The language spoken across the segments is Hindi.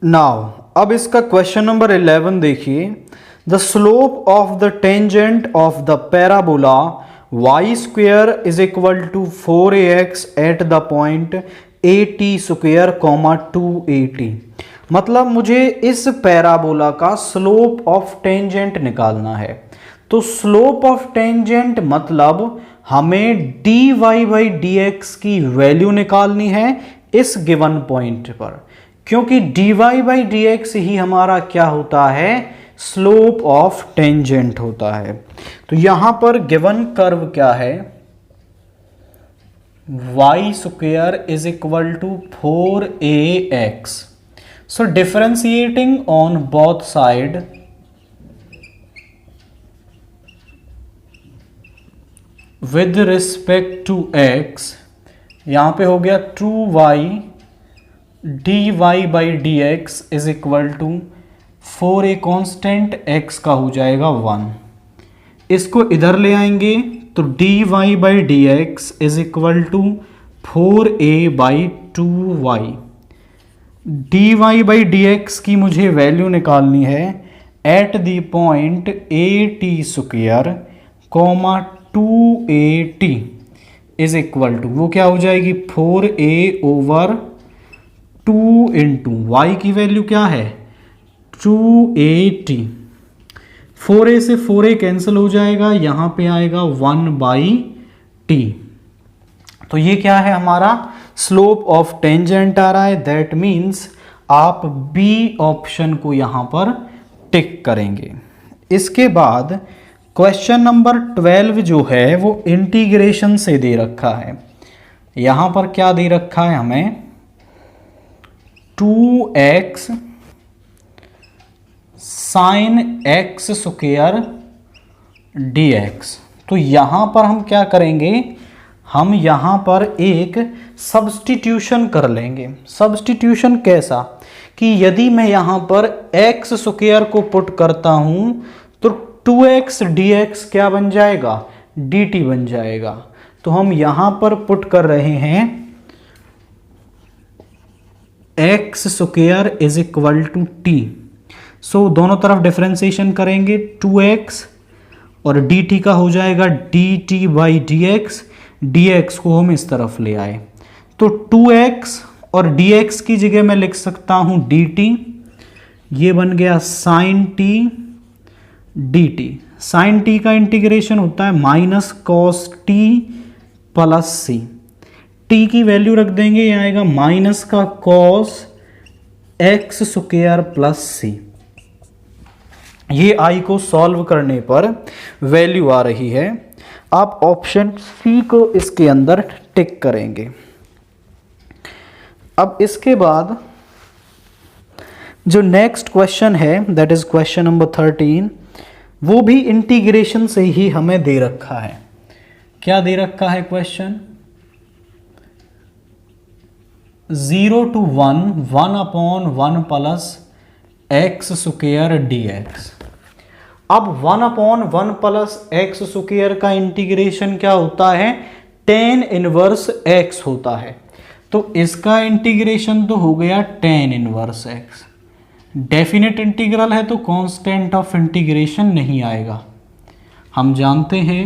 नाउ अब इसका क्वेश्चन नंबर 11 देखिए। The slope of the tangent of the parabola y square is equal to 4ax at the point at square comma 2at। मतलब मुझे इस पैराबोला का स्लोप ऑफ टेंजेंट निकालना है। तो स्लोप ऑफ टेंजेंट मतलब हमें dy बाई dx की वैल्यू निकालनी है इस गिवन पॉइंट पर, क्योंकि dy बाई dx ही हमारा क्या होता है, स्लोप ऑफ टेंजेंट होता है। तो यहां पर गिवन कर्व क्या है, y square is equal to 4ax। So differentiating on both side with respect to x, यहां पे हो गया 2y dy by D x is equal to 4a constant x का हो जाएगा 1। इसको इधर ले आएंगे तो dy by D x is equal to 4a by 2y। dy by D x की मुझे वैल्यू निकालनी है at the point at square comma 2at is equal to, वो क्या हो जाएगी 4a ओवर 2 इंटू वाई की वैल्यू क्या है 2at। 4a से 4a कैंसिल हो जाएगा, यहां पे आएगा 1 बाई टी। तो ये क्या है हमारा स्लोप ऑफ टेंजेंट आ रहा है। दैट मीन्स आप बी ऑप्शन को यहां पर टिक करेंगे। इसके बाद क्वेश्चन नंबर 12 जो है वो इंटीग्रेशन से दे रखा है। यहां पर क्या दे रखा है हमें 2x sign x square dx। तो यहां पर हम क्या करेंगे, हम यहां पर एक सब्स्टिट्यूशन कर लेंगे। सब्स्टिट्यूशन कैसा कि यदि मैं यहां पर x स्क्वेयर को पुट करता हूं तो 2x dx क्या बन जाएगा dt बन जाएगा। तो हम यहां पर पुट कर रहे हैं x square is equal to T. So दोनों तरफ डिफरेंशिएशन करेंगे 2x और dt का हो जाएगा dt बाई dx। dx को हम इस तरफ ले आए तो 2x और dx की जगह मैं लिख सकता हूं dt। ये बन गया sine t dt। Sine t का इंटीग्रेशन होता है minus cos t plus c। t की वैल्यू रख देंगे, ये आएगा माइनस का cos x square plus c। ये i को सॉल्व करने पर वैल्यू आ रही है। आप ऑप्शन सी को इसके अंदर टिक करेंगे। अब इसके बाद जो नेक्स्ट क्वेश्चन है दैट इज क्वेश्चन नंबर 13, वो भी इंटीग्रेशन से ही हमें दे रखा है। क्या दे रखा है question 0 to 1 1 upon 1 plus x square dx। अब 1 अपॉन 1 प्लस एक्स स्क्वेयर का इंटीग्रेशन क्या होता है tan इनवर्स x होता है। तो इसका इंटीग्रेशन तो हो गया tan inverse x। Definite integral है तो कांस्टेंट ऑफ इंटीग्रेशन नहीं आएगा। हम जानते हैं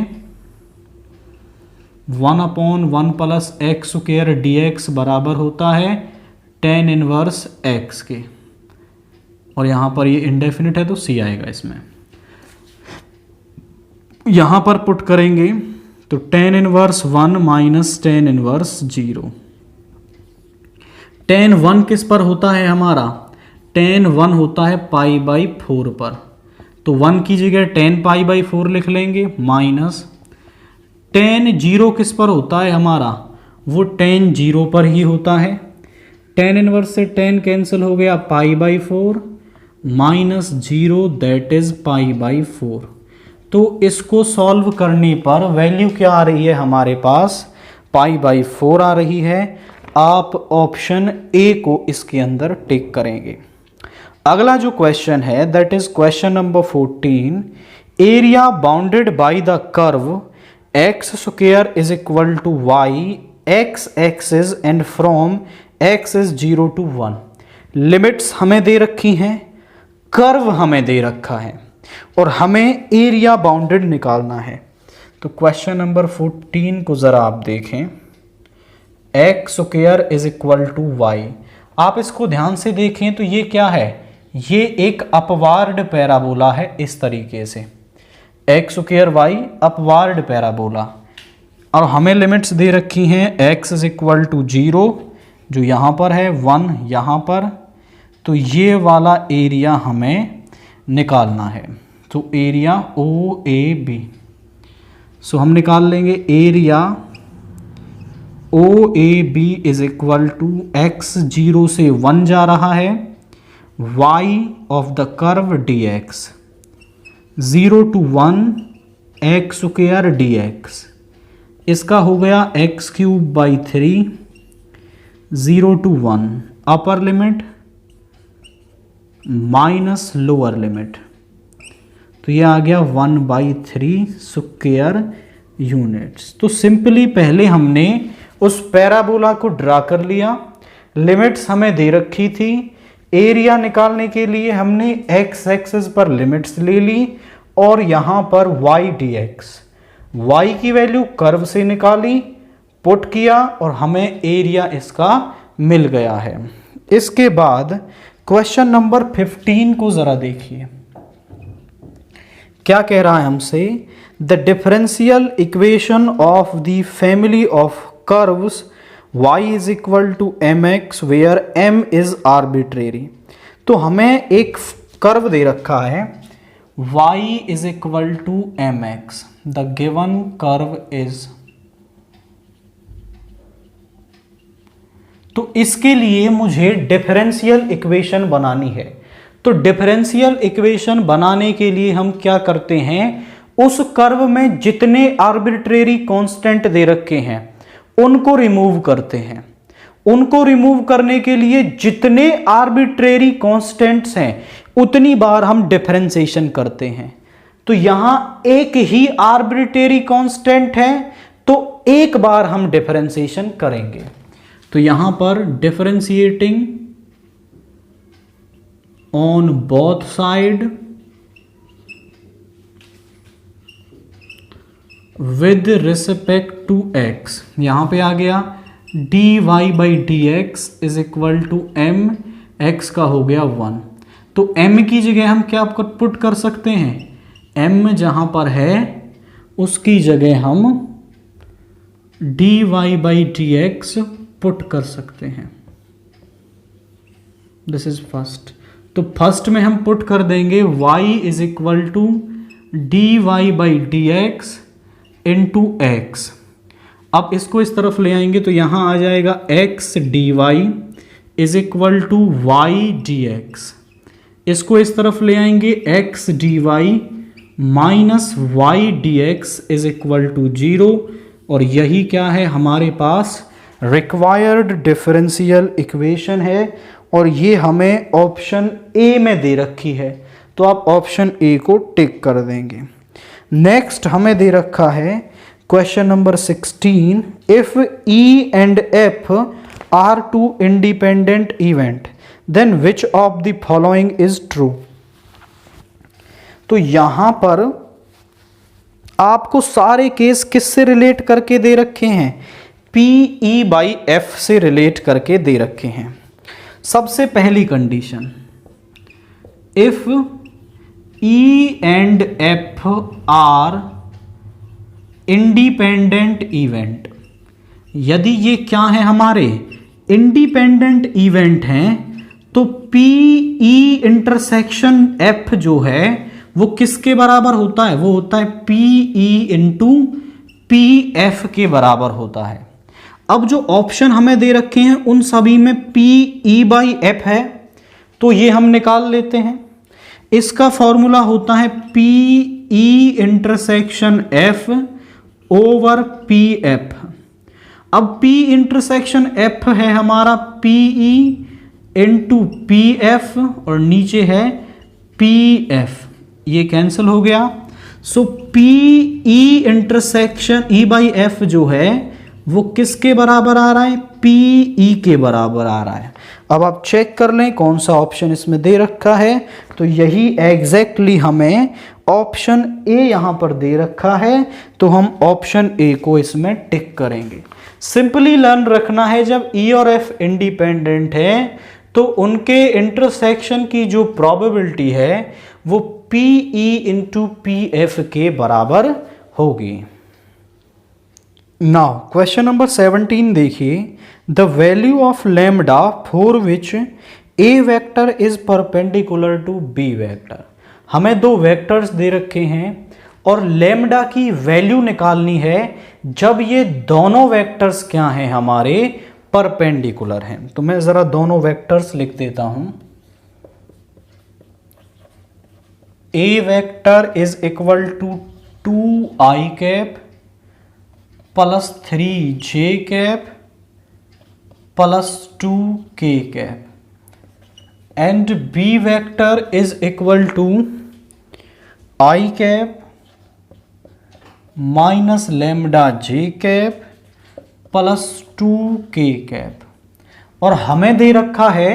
1 upon 1 plus x square dx बराबर होता है tan इनवर्स x के, और यहां पर ये इंडेफिनिट है तो c आएगा इसमें। यहां पर पुट करेंगे तो tan inverse 1 minus tan inverse 0। tan 1 किस पर होता है हमारा, tan 1 होता है पाई बाई 4 पर। तो 1 की जगह tan पाई बाई 4 लिख लेंगे माइनस tan 0 किस पर होता है हमारा, वो tan 0 पर ही होता है। tan इनवर्स से tan कैंसिल हो गया pi by 4 minus 0 that is pi by 4। तो इसको सॉल्व करने पर वैल्यू क्या आ रही है हमारे पास पाई बाई 4 आ रही है। आप ऑप्शन ए को इसके अंदर टिक करेंगे। अगला जो क्वेश्चन है that is question number 14। Area bounded by the curve x square is equal to y x axis and from x is 0 to 1। लिमिट्स हमें दे रखी हैं, कर्व हमें दे रखा है और हमें एरिया बाउंडेड निकालना है। तो क्वेश्चन नंबर 14 को ज़रा आप देखें, x square is equal to y. आप इसको ध्यान से देखें तो ये क्या है, ये एक अपवार्ड पैराबोला है। इस तरीके से x square y upward parabola, और हमें लिमिट्स दे रखी हैं एक्स इज इक्वल टू 0 जो यहाँ पर है, 1 यहाँ पर। तो ये वाला एरिया हमें निकालना है। तो एरिया ओ ए बी, सो हम निकाल लेंगे area O A B is equal to x 0 से 1 जा रहा है, y of the curve d x, 0 to 1 x square d x, इसका हो गया x cube by 3, 0 to 1 upper limit minus lower limit, तो ये आ गया 1/3 स्क्वायर यूनिट्स। तो सिंपली पहले हमने उस पैराबोला को ड्रा कर लिया, लिमिट्स हमें दे रखी थी, एरिया निकालने के लिए हमने एक्स एक्सिस पर लिमिट्स ले ली और यहाँ पर वाई डी एक्स, वाई की वैल्यू कर्व से निकाली, पुट किया और हमें एरिया इसका मिल गया है। इसके बाद क्वेश्चन नंबर 15 को ज़रा देखिए, क्या कह रहा है हमसे, the differential equation of the family of curves y is equal to m x where m is arbitrary. तो हमें एक कर्व दे रखा है y is equal to m x, the given curve is, तो इसके लिए मुझे डिफरेंशियल इक्वेशन बनानी है। तो डिफरेंशियल इक्वेशन बनाने के लिए हम क्या करते हैं, उस कर्व में जितने आर्बिट्रेरी कांस्टेंट दे रखे हैं उनको रिमूव करते हैं। उनको रिमूव करने के लिए जितने आर्बिट्रेरी कांस्टेंट्स हैं उतनी बार हम डिफरेंशिएशन करते हैं। तो यहां एक ही आर्बिट्रेरी कांस्टेंट है तो एक बार हम डिफरेंशिएशन करेंगे। तो यहां पर differentiating on both side with respect to x, यहां पे आ गया d y by D x is equal to m, x का हो गया 1। तो m की जगह हम क्या पुट कर सकते हैं, m जहां पर है उसकी जगह हम d y by D x put कर सकते हैं। This is first. तो फर्स्ट में हम पुट कर देंगे y is equal to d y by D x into x. अब इसको इस तरफ ले आएंगे तो यहां आ जाएगा x d y is equal to y d x. इसको इस तरफ ले आएंगे x d y minus y d x is equal to 0। और यही क्या है हमारे पास रिक्वायर्ड डिफरेंशियल इक्वेशन है और ये हमें ऑप्शन ए में दे रखी है। तो आप ऑप्शन ए को टिक कर देंगे। नेक्स्ट हमें दे रखा है question number 16, if E and F are two independent event then which of the following is true. तो यहां पर आपको सारे केस किससे रिलेट करके दे रखे हैं, पी ई बाई एफ से रिलेट करके दे रखे हैं। सबसे पहली condition, if E and F are independent event, यदि ये क्या है हमारे इंडिपेंडेंट इवेंट हैं तो पी ई इंटरसेक्शन एफ जो है वो किसके बराबर होता है, वो होता है P E into P F के बराबर होता है। अब जो ऑप्शन हमें दे रखे हैं उन सभी में पी ई बाई एफ है तो ये हम निकाल लेते हैं। इसका फॉर्मूला होता है P E intersection F over P F. अब P इंटरसेक्शन F है हमारा PE इंटू पी एफ और नीचे है PF, ये कैंसिल हो गया। सो PE intersection E by F जो है वो किसके बराबर आ रहा है, पीई के बराबर आ रहा है। अब आप चेक कर लें कौन सा ऑप्शन इसमें दे रखा है, तो यही एग्जैक्टली हमें ऑप्शन ए यहाँ पर दे रखा है, तो हम ऑप्शन ए को इसमें टिक करेंगे। सिंपली लर्न रखना है, जब ई और एफ इंडिपेंडेंट है तो उनके इंटरसेक्शन की जो प्रोबेबिलिटी है वो पीई इंटू पी एफ के बराबर होगी। नाउ क्वेश्चन नंबर 17 देखिए, the value of lambda for which a vector is perpendicular to b vector. हमें दो वेक्टर्स दे रखे हैं और लैम्डा की वैल्यू निकालनी है जब ये दोनों वेक्टर्स क्या हैं, हमारे परपेंडिकुलर हैं। तो मैं जरा दोनों वेक्टर्स लिख देता हूं। A vector is equal to 2i cap plus 3j cap plus 2k cap and B vector is equal to i cap minus lambda j cap plus 2k cap. और हमें दे रखा है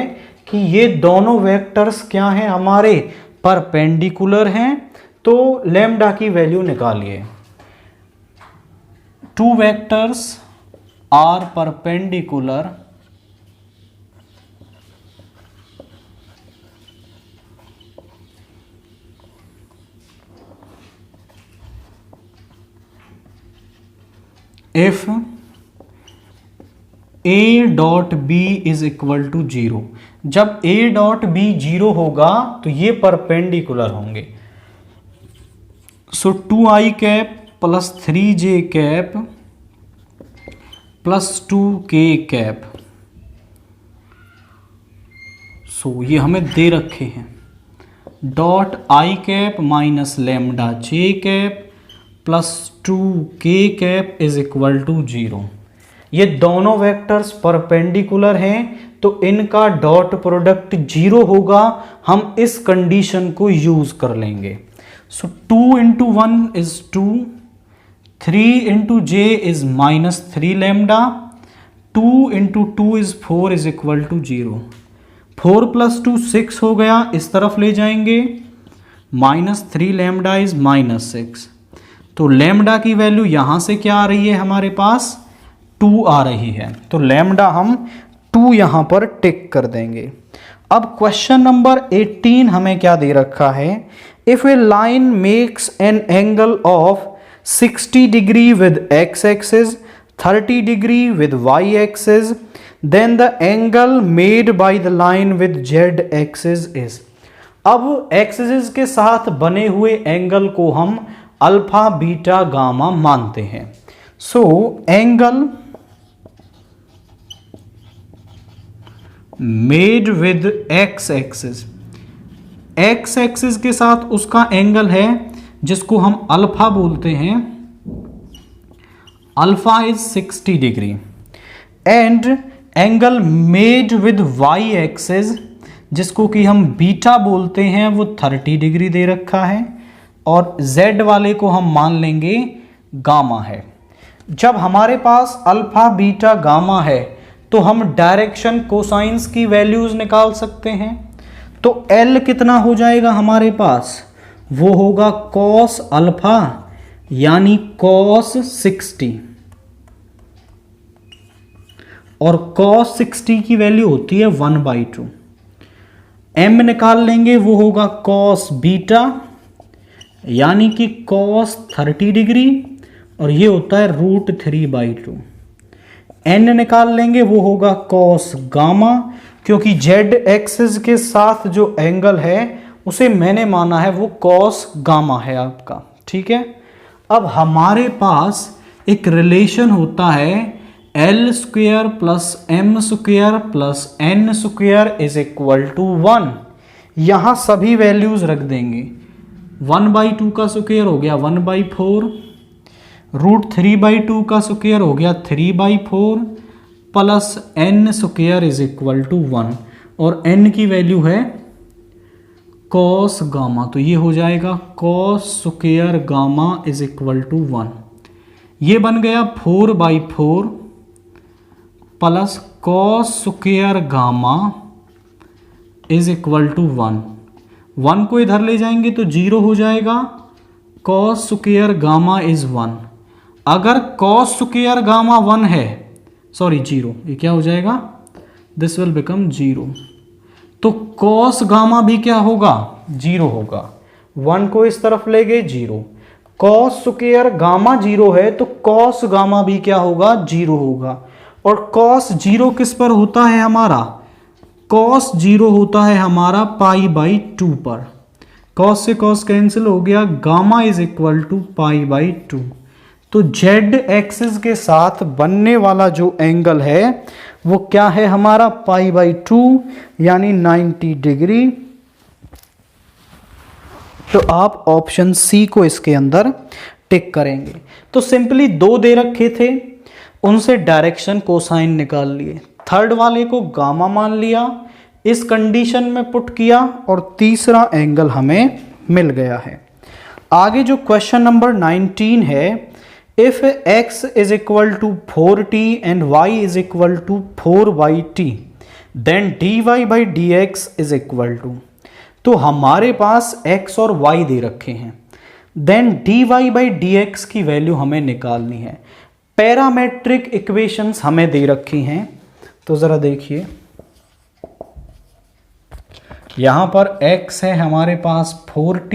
कि ये दोनों वेक्टर्स क्या हैं, हमारे परपेंडिकुलर हैं, तो लैम्डा की वैल्यू निकालिए। Two vectors are perpendicular if a dot b is equal to 0। जब ए डॉट बी 0 होगा तो ये परपेंडिकुलर होंगे। So 2i cap plus 3j cap plus 2k cap, so ये हमें दे रखे हैं। Dot i cap minus lambda j cap plus 2k cap is equal to 0। ये दोनों वेक्टर्स परपेंडिकुलर हैं तो इनका डॉट प्रोडक्ट 0 होगा। हम इस कंडीशन को यूज कर लेंगे। So 2 into 1 is 2, 3 into j is minus 3 lambda, 2 into 2 is 4 is equal to 0। 4 plus 2 6 हो गया, इस तरफ ले जाएंगे, माइनस 3 लैम्डा इज माइनस 6। तो लैम्डा की वैल्यू यहां से क्या आ रही है, हमारे पास 2 आ रही है, तो लैम्डा हम 2 यहां पर टिक कर देंगे। अब क्वेश्चन नंबर 18 हमें क्या दे रखा है, if a line makes an angle of 60 degree with x axis, 30 degree with y axis, then the angle made by the line with z axis is. अब एक्सिस के साथ बने हुए एंगल को हम अल्फा बीटा गामा मानते हैं। So angle made with x axis, x axis के साथ उसका एंगल है जिसको हम अल्फा बोलते हैं, alpha is 60 degree, and angle made with y axis जिसको कि हम बीटा बोलते हैं वो 30 डिग्री दे रखा है, और z वाले को हम मान लेंगे गामा है। जब हमारे पास अल्फा बीटा गामा है तो हम डायरेक्शन कोसाइंस की वैल्यूज निकाल सकते हैं। तो L कितना हो जाएगा हमारे पास, वो होगा cos अल्फा यानी cos 60, और cos 60 की वैल्यू होती है 1/2। M निकाल लेंगे, वो होगा cos बीटा यानी कि cos 30 डिग्री, और ये होता है √3/2। n निकाल लेंगे, वो होगा cos गामा, क्योंकि z एक्सिस के साथ जो एंगल है उसे मैंने माना है वो cos गामा है आपका, ठीक है। अब हमारे पास एक रिलेशन होता है l square plus m square plus n square is equal to 1। यहां सभी वैल्यूज रख देंगे। 1/2 का स्क्वायर हो गया 1/4, √3/2 का स्क्वायर हो गया 3/4, plus n square is equal to 1, और n की वैल्यू है cos गामा, तो ये हो जाएगा cos square gamma is equal to 1। ये बन गया 4/4 plus cos square gamma is equal to 1। 1 को इधर ले जाएंगे तो 0 हो जाएगा, कॉस स्क्वायर गामा इज 1। अगर कॉस स्क्वायर गामा 1 है, सॉरी 0, ये क्या हो जाएगा, दिस विल बिकम 0। तो कॉस गामा भी क्या होगा, 0 होगा। 1 को इस तरफ ले गए 0, कॉस स्क्वायर गामा 0 है तो कॉस गामा भी क्या होगा, 0 होगा। और कॉस 0 किस पर होता है हमारा, कॉस 0 होता है हमारा पाई बाई 2 पर। कॉस से कॉस कैंसिल हो गया, gamma is equal to pi by 2। तो जेड एक्सिस के साथ बनने वाला जो एंगल है वो क्या है हमारा, पाई बाई 2 यानी 90 डिग्री। तो आप ऑप्शन सी को इसके अंदर टिक करेंगे। तो सिंपली 2 दे रखे थे, उनसे डायरेक्शन कोसाइन निकाल लिए, थर्ड वाले को गामा मान लिया, इस कंडीशन में पुट किया और तीसरा एंगल हमें मिल गया है। आगे जो क्वेश्चन नंबर 19 है, if x is equal to 4t and y is equal to 4yt then dy by dx is equal to, तो हमारे पास x और y दे रखे हैं, देन dy बाई dx की वैल्यू हमें निकालनी है। पैरामेट्रिक इक्वेशंस हमें दे रखी हैं, तो ज़रा देखिए, यहाँ पर x है हमारे पास 4t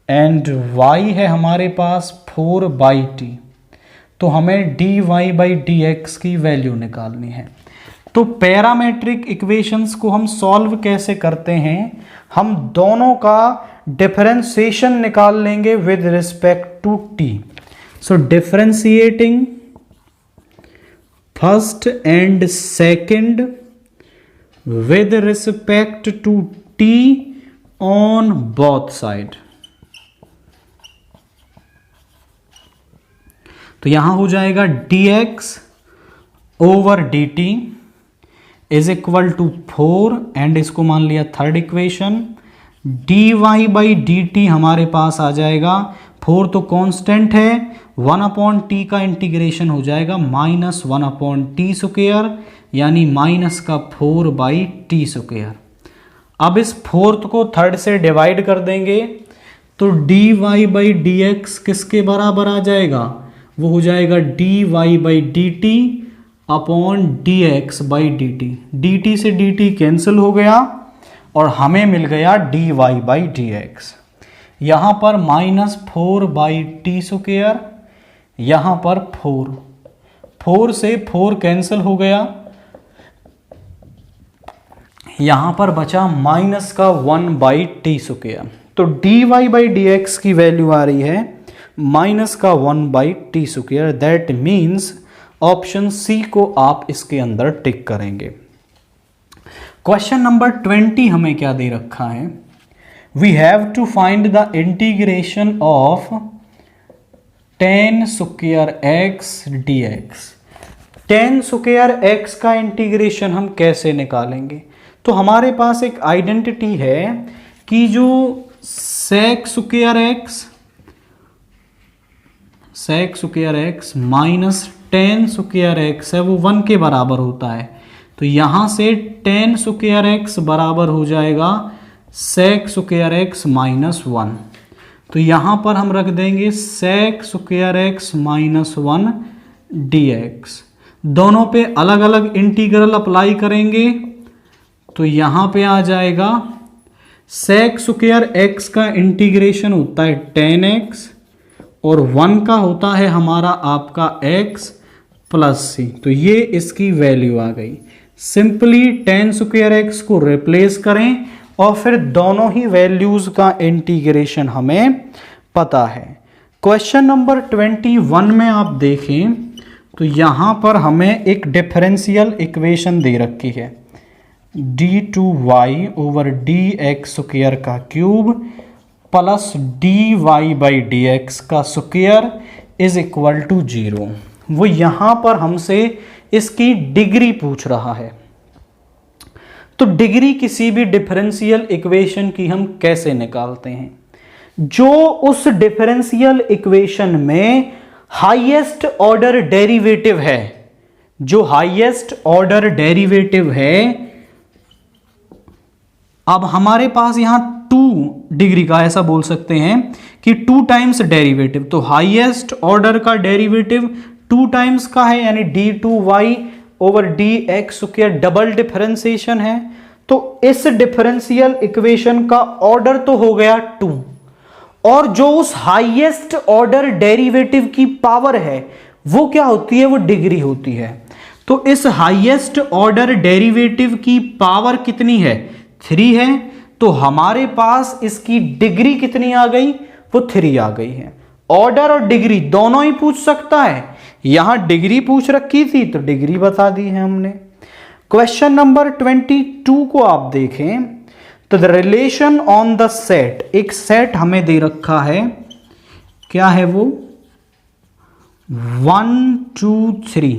एंड y है हमारे पास 4/t, तो हमें dy बाई dx की वैल्यू निकालनी है। तो पैरामेट्रिक इक्वेशंस को हम सॉल्व कैसे करते हैं, हम दोनों का डिफरेंशिएशन निकाल लेंगे with respect to t। So differentiating first and second with respect to t on both side. तो यहां हो जाएगा dx over dt is equal to 4 and इसको मान लिया third equation, dy by dt हमारे पास आ जाएगा, 4 तो कांस्टेंट है, 1/t का इंटीग्रेशन हो जाएगा -1/t स्क्वायर यानी माइनस का 4/t स्क्वायर। अब इस फोर्थ को थर्ड से डिवाइड कर देंगे तो dy बाई dx किसके बराबर आ जाएगा, वो हो जाएगा dy by dt upon dx by dt। dt से dt कैंसिल हो गया और हमें मिल गया dy बाई dx। यहाँ पर -4/t स्क्वायर, यहाँ पर 4 से 4 कैंसिल हो गया, यहाँ पर बचा माइनस का 1/t स्क्वायर। तो dy बाई dx की वैल्यू आ रही है माइनस का 1/t square. That means option C को आप इसके अंदर टिक करेंगे। क्वेश्चन नंबर 20 हमें क्या दे रखा है, we have to find the integration of tan square x dx। tan square x का इंटीग्रेशन हम कैसे निकालेंगे, तो हमारे पास एक आइडेंटिटी है कि जो sec square x minus tan square x है वो 1 के बराबर होता है। तो यहां से tan स्क्वायर x बराबर हो जाएगा sec स्क्वायर x माइनस 1। तो यहां पर हम रख देंगे sec square x minus 1 dx। दोनों पे अलग अलग इंटीग्रल अप्लाई करेंगे तो यहां पे आ जाएगा sec स्क्वायर x का इंटीग्रेशन होता है tan x और 1 का होता है हमारा आपका x प्लस सी। तो ये इसकी वैल्यू आ गई। सिंपली tan स्क्वायर x को रिप्लेस करें और फिर दोनों ही वैल्यूज का इंटीग्रेशन हमें पता है। क्वेश्चन नंबर 21 में आप देखें तो यहां पर हमें एक डिफरेंशियल इक्वेशन दे रखी है, d2y ओवर dx स्क्वायर का cube plus dy by dx का स्क्वायर इज इक्वल टू 0। वो यहां पर हमसे इसकी डिग्री पूछ रहा है। तो डिग्री किसी भी डिफरेंशियल इक्वेशन की हम कैसे निकालते हैं, जो उस डिफरेंशियल इक्वेशन में हाईएस्ट ऑर्डर डेरिवेटिव है जो हाईएस्ट ऑर्डर डेरिवेटिव है, अब हमारे पास यहां 2 डिग्री का, ऐसा बोल सकते हैं कि 2 टाइम्स डेरिवेटिव, तो हाईएस्ट ऑर्डर का डेरिवेटिव 2 टाइम्स का है, यानी d2y over dx square double differentiation है। तो इस डिफरेंशियल इक्वेशन का ऑर्डर तो हो गया 2, और जो उस हाईएस्ट ऑर्डर डेरिवेटिव की पावर है वो क्या होती है, वो डिग्री होती है। तो इस हाईएस्ट ऑर्डर डेरिवेटिव की पावर कितनी है, 3 है, तो हमारे पास इसकी डिग्री कितनी आ गई, वो 3 आ गई है। ऑर्डर और डिग्री दोनों ही पूछ सकता है, यहां डिग्री पूछ रखी थी तो डिग्री बता दी है हमने। क्वेश्चन नंबर 22 को आप देखें तो the relation on the set, एक सेट हमें दे रखा है, क्या है वो, 1 2 3,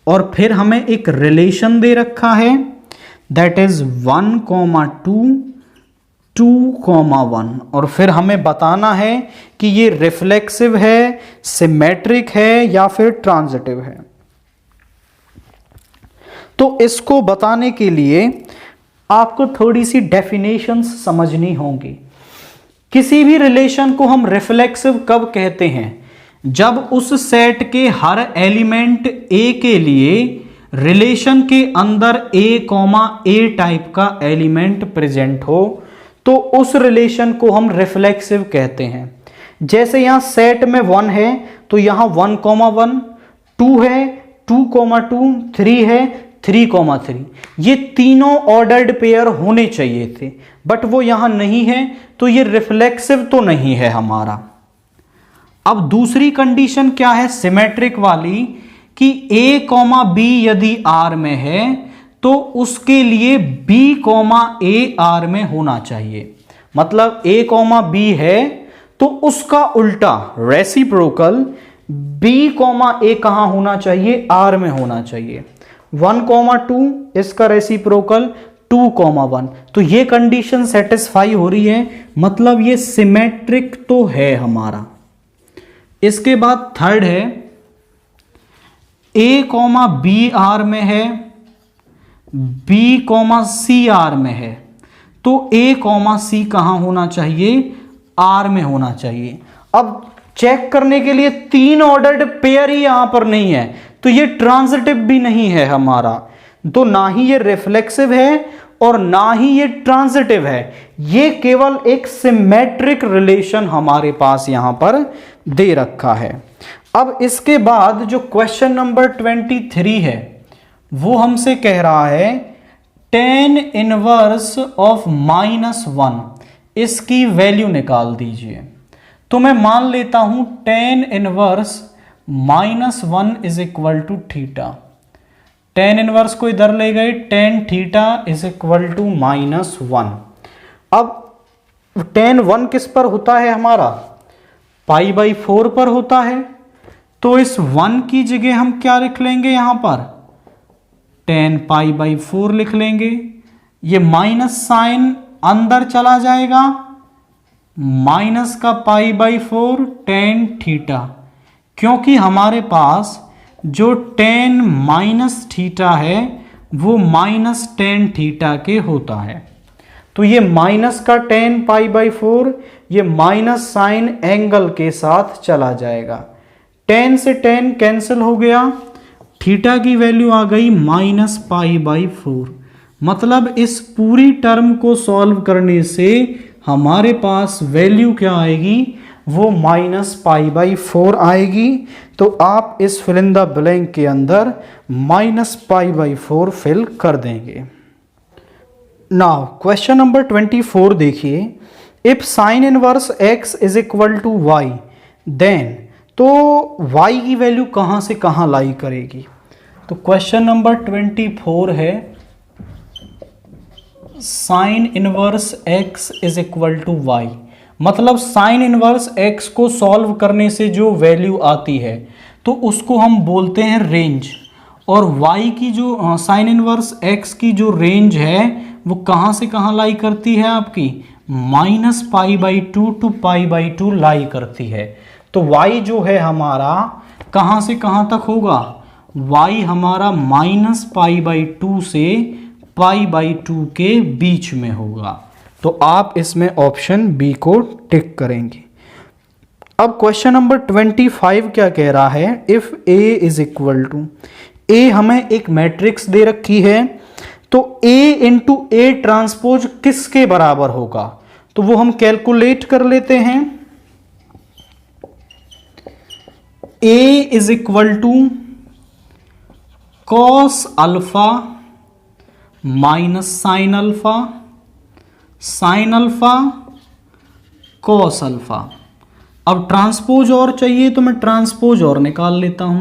और फिर हमें एक रिलेशन दे रखा है दैट इज 1, 2, 2, 1, और फिर हमें बताना है कि ये रिफ्लेक्सिव है, सिमेट्रिक है या फिर ट्रांजिटिव है। तो इसको बताने के लिए आपको थोड़ी सी डेफिनेशंस समझनी होंगी। किसी भी रिलेशन को हम रिफ्लेक्सिव कब कहते हैं, जब उस सेट के हर एलिमेंट A के लिए रिलेशन के अंदर A, टाइप का एलिमेंट प्रेजेंट हो, तो उस रिलेशन को हम रिफ्लेक्सिव कहते हैं। जैसे यहां सेट में 1 है तो यहां 1, 1, 2 है 2, 2, 3 है 3, 3, ये तीनों ऑर्डर्ड पेयर होने चाहिए थे, बट वो यहां नहीं है, तो ये रिफ्लेक्सिव तो नहीं है हमारा। अब दूसरी कंडीशन क्या है, सिमेट्रिक वाली, कि A, B यदि R में है तो उसके लिए B, A R में होना चाहिए। मतलब A, B है तो उसका उल्टा रेसिप्रोकल B, A कहां होना चाहिए, R में होना चाहिए। 1, 2 इसका रेसिप्रोकल 2, 1, तो ये कंडीशन सेटिस्फाई हो रही है, मतलब ये सिमेट्रिक तो है हमारा। इसके बाद थर्ड है A, B R में है, B, C R में है, तो A, C कहां होना चाहिए, R में होना चाहिए। अब चेक करने के लिए 3 ऑर्डर्ड पेयर ही यहां पर नहीं है, तो ये ट्रांजिटिव भी नहीं है हमारा, तो ना ही ये रिफ्लेक्सिव है और ना ही ये ट्रांजिटिव है, ये केवल एक सिमेट्रिक रिलेशन हमारे पास यहां पर दे रखा है। अब इसके बाद जो क्वेश्चन नंबर 23 है वो हमसे कह रहा है tan इनवर्स ऑफ -1, इसकी वैल्यू निकाल दीजिए। तो मैं मान लेता हूं tan inverse -1 is equal to theta. tan inverse को इधर ले गए, tan theta is equal to -1। अब tan 1 किस पर होता है हमारा, π/4 पर होता है, तो इस 1 की जगह हम क्या लिख लेंगे, यहां पर tan π/4 लिख लेंगे। ये माइनस साइन अंदर चला जाएगा, माइनस का π/4 tan थीटा, क्योंकि हमारे पास जो tan -थीटा है वो tan थीटा के होता है, तो ये माइनस का tan π/4 ये माइनस साइन एंगल के साथ चला जाएगा, tan से tan कैंसिल हो गया, थीटा की वैल्यू आ गई -π/4। मतलब इस पूरी टर्म को सॉल्व करने से हमारे पास वैल्यू क्या आएगी, वो -π/4 आएगी। तो आप इस फिल इन द ब्लैंक के अंदर -π/4 फिल कर देंगे। नाउ क्वेश्चन नंबर 24 देखिए, if sine inverse x is equal to Y, then, तो y की वैल्यू कहां से कहां लाई करेगी। तो क्वेश्चन नंबर 24 है sine inverse x is equal to Y, मतलब साइन इनवर्स x को सॉल्व करने से जो वैल्यू आती है तो उसको हम बोलते हैं रेंज, और y की जो साइन इनवर्स x की जो रेंज है वो कहां से कहां लाई करती है आपकी, -π/2 टू π/2 लाई करती है। तो y जो है हमारा कहां से कहां तक होगा, y हमारा -π/2 से π/2 के बीच में होगा। तो आप इसमें ऑप्शन बी को टिक करेंगे। अब क्वेश्चन नंबर 25 क्या कह रहा है, if a is equal to, a हमें एक मैट्रिक्स दे रखी है, तो a इंटू ए ट्रांसपोज किसके बराबर होगा, तो वो हम कैलकुलेट कर लेते हैं। a is equal to cos alpha minus sine alpha, sine alpha cos alpha. अब ट्रांसपोज और चाहिए तो मैं ट्रांसपोज और निकाल लेता हूं।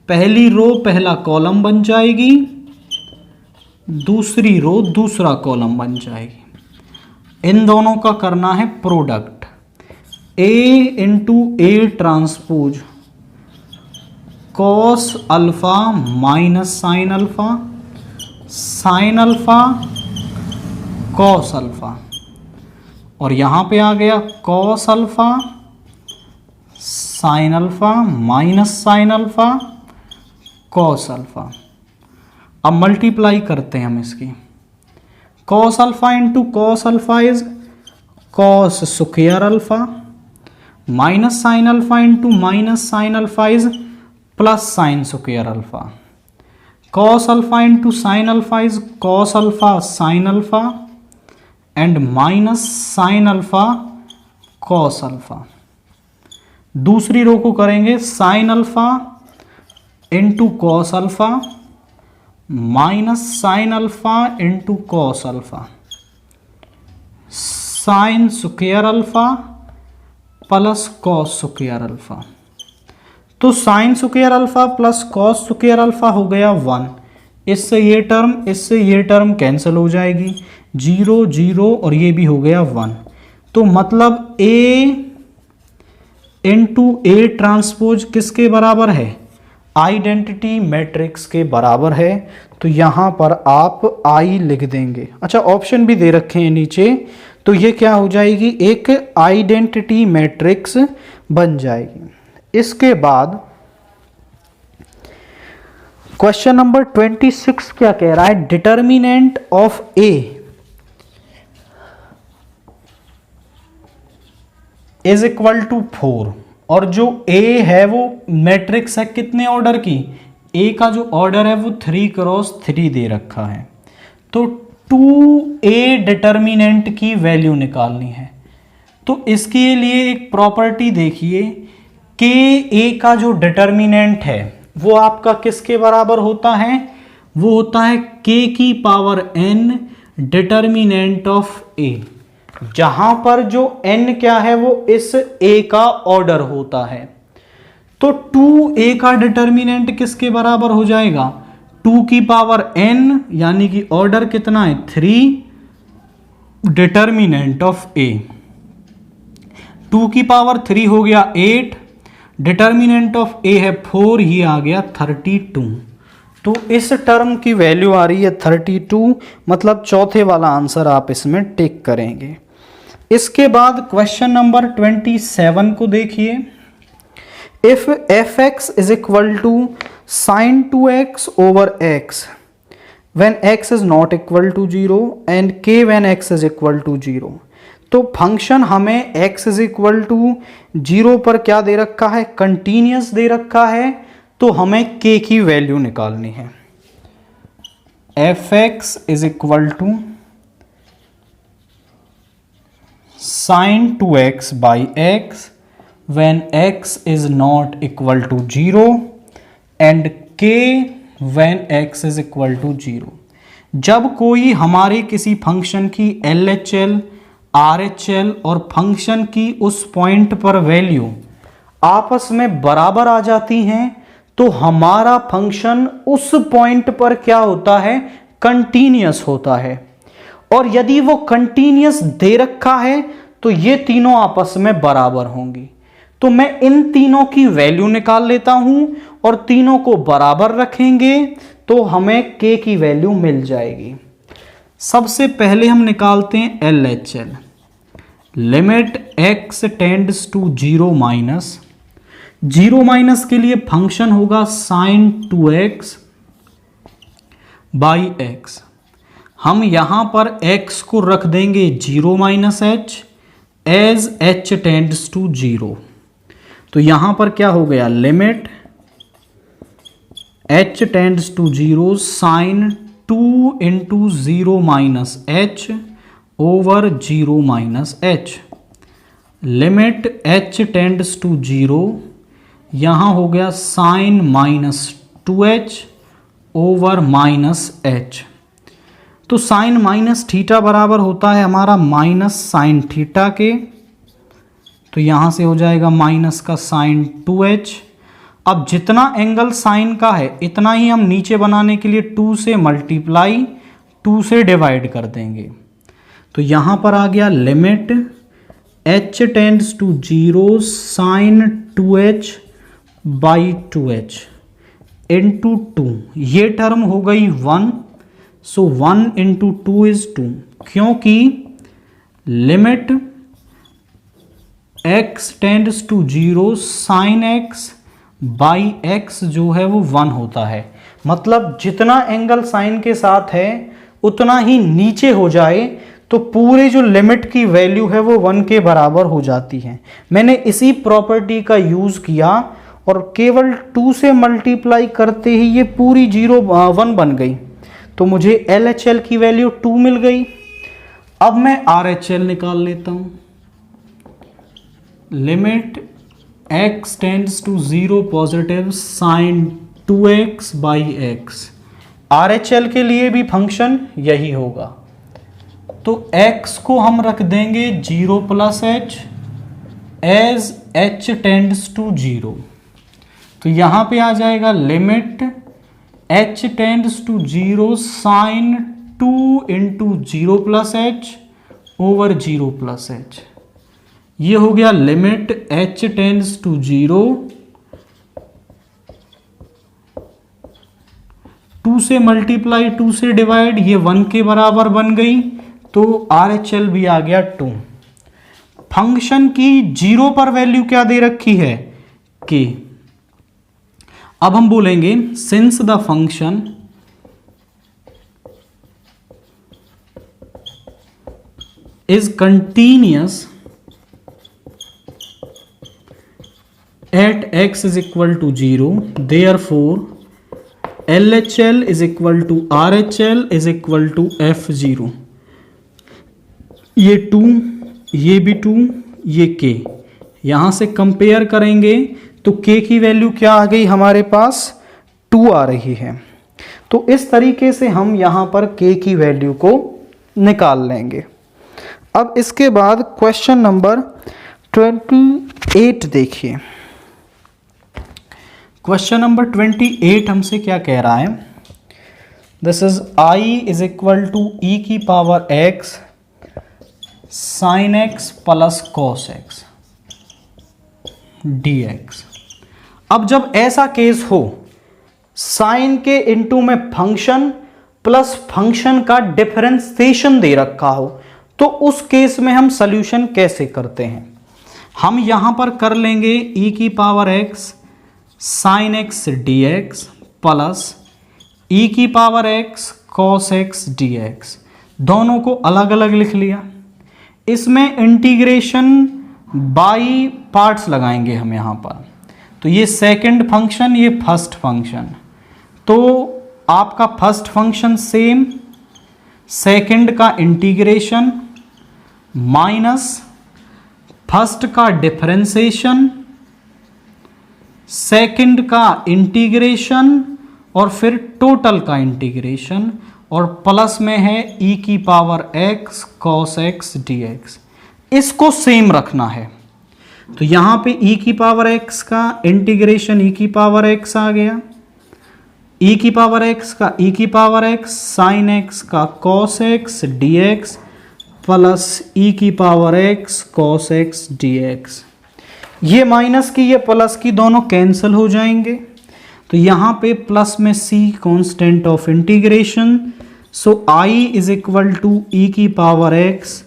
पहली रो पहला कॉलम बन जाएगी, दूसरी रो दूसरा कॉलम बन जाएगी। इन दोनों का करना है product, a into A transpose cos alpha minus sine alpha, sine alpha cos alpha, और यहां पे आ गया cos alpha sine alpha minus sine alpha cos alpha. अब मल्टीप्लाई करते हैं हम इसकी, cos alpha into cos alpha is cos square alpha, minus sine alpha into minus sine alpha is plus sign square alpha, cos alpha into sine alpha is cos alpha sine alpha and minus sine alpha cos alpha. दूसरी रो को करेंगे sine alpha into cos alpha minus sine alpha into cos alpha, sine square alpha plus cos square alpha. तो sine square alpha plus cos square alpha हो गया 1, इससे ये टर्म कैंसिल हो जाएगी, 0 0 और ये भी हो गया 1। तो मतलब a इंटू ए ट्रांसपोज किसके बराबर है, आइडेंटिटी मैट्रिक्स के बराबर है। तो यहां पर आप I लिख देंगे। अच्छा, ऑप्शन भी दे रखे हैं नीचे, तो ये क्या हो जाएगी, एक आइडेंटिटी मैट्रिक्स बन जाएगी। इसके बाद क्वेश्चन नंबर 26 क्या कह रहा है, determinant of A is equal to 4, और जो A है वो मैट्रिक्स है कितने ऑर्डर की, A का जो ऑर्डर है वो 3x3 दे रखा है। तो 2A डिटर्मिनेंट की वैल्यू निकालनी है। तो इसके लिए एक प्रॉपर्टी देखिए, कि A का जो डिटर्मिनेंट है वो आपका किसके बराबर होता है, वो होता है k की power n determinant of A, जहां पर जो n क्या है वो इस A का ऑर्डर होता है। तो 2A का डिटर्मिनेंट किसके बराबर हो जाएगा, 2 की पावर n, यानी कि ऑर्डर कितना है 3 डिटर्मिनेंट ऑफ A, 2 की पावर 3 हो गया 8, डिटर्मिनेंट ऑफ A है 4, ये आ गया 32। तो इस टर्म की वैल्यू आ रही है 32, मतलब चौथे वाला आंसर आप इसमें टिक करेंगे। इसके बाद क्वेश्चन नंबर 27 को देखिए, if fx is equal to sine 2x over x when x is not equal to 0 and k when x is equal to 0। तो फंक्शन हमें x इज इक्वल टू 0 पर क्या दे रखा है, कंटिन्यूस दे रखा है। तो हमें k की वैल्यू निकालनी है। fx is equal to sine 2x by x when x is not equal to 0 and k when x is equal to 0। जब कोई हमारे किसी फंक्शन की LHL, RHL और फंक्शन की उस पॉइंट पर वैल्यू आपस में बराबर आ जाती हैं, तो हमारा फंक्शन उस पॉइंट पर क्या होता है, कंटीन्यूअस होता है। और यदि वो कंटीन्यूअस दे रखा है तो ये तीनों आपस में बराबर होंगी। तो मैं इन तीनों की वैल्यू निकाल लेता हूं और तीनों को बराबर रखेंगे तो हमें k की वैल्यू मिल जाएगी। सबसे पहले हम निकालते हैं LHL, limit x tends to 0 minus zero minus के लिए फंक्शन होगा साइन 2x बाई एक्स। हम यहां पर x को रख देंगे 0 minus H as h tends to 0। तो यहां पर क्या हो गया, limit h tends to 0 sine 2 into 0 minus H over 0 minus H. Limit h tends to 0, यहां हो गया sine minus 2h over minus h। तो साइन माइनस थीटा बराबर होता है हमारा माइनस साइन थीटा के, तो यहां से हो जाएगा माइनस का साइन 2h। अब जितना एंगल साइन का है इतना ही हम नीचे बनाने के लिए 2 से मल्टीप्लाई 2 से डिवाइड कर देंगे। तो यहां पर आ गया limit h tends to 0 sine 2h by 2h into 2, ये टर्म हो गई 1। सो 1 इंटू 2 इज 2, क्योंकि limit x tends to 0 sine x by x जो है वो 1 होता है। मतलब जितना एंगल साइन के साथ है उतना ही नीचे हो जाए तो पूरे जो लिमिट की वैल्यू है वो 1 के बराबर हो जाती है। मैंने इसी प्रॉपर्टी का यूज किया और केवल 2 से मल्टीप्लाई करते ही ये पूरी 1 बन गई, तो मुझे LHL की वैल्यू 2 मिल गई। अब मैं RHL निकाल लेता हूं। Limit x tends to 0 positive sine 2x by x। RHL के लिए भी फंक्शन यही होगा, तो x को हम रख देंगे 0 plus h as h tends to 0। तो यहां पे आ जाएगा limit h tends to 0 sine 2 into 0 plus h over 0 plus h। ये हो गया लिमिट h टेंड्स टू 0, 2 से मल्टीप्लाई 2 से डिवाइड, ये 1 के बराबर बन गई, तो RHL भी आ गया 2। फंक्शन की 0 पर वैल्यू क्या दे रखी है, k। अब हम बोलेंगे since the function is continuous at x is equal to 0, therefore LHL is equal to RHL is equal to F0। ये 2, ये भी 2, ये k, यहां से कंपेयर करेंगे तो k की वैल्यू क्या आ गई हमारे पास, 2 आ रही है। तो इस तरीके से हम यहां पर k की वैल्यू को निकाल लेंगे। अब इसके बाद क्वेश्चन नंबर 28 देखिए। क्वेश्चन नंबर 28 हमसे क्या कह रहा है, this is i is equal to e की power x sine x plus cos x dx। अब जब ऐसा केस हो, साइन के इनटू में फंक्शन प्लस फंक्शन का डिफरेंशिएशन दे रखा हो, तो उस केस में हम सॉल्यूशन कैसे करते हैं। हम यहां पर कर लेंगे e की power x sine x dx plus e की power x cos x dx। दोनों को अलग अलग लिख लिया। इसमें इंटीग्रेशन बाई पार्ट्स लगाएंगे हम यहां पर। तो ये सेकंड फंक्शन, ये फर्स्ट फंक्शन, तो आपका फर्स्ट फंक्शन सेम, सेकंड का इंटीग्रेशन माइनस फर्स्ट का डिफरेंशिएशन, सेकंड का इंटीग्रेशन और फिर टोटल का इंटीग्रेशन, और प्लस में है e की power x cos x dx। इसको सेम रखना है, तो यहां पे e की पावर x का इंटीग्रेशन e की पावर x आ गया, e की पावर x का e की पावर x साइन x का cos x dx plus e की power x cos x dx। ये माइनस की ये प्लस की दोनों कैंसिल हो जाएंगे, तो यहां पे प्लस में c constant of integration, so i is equal to e की power x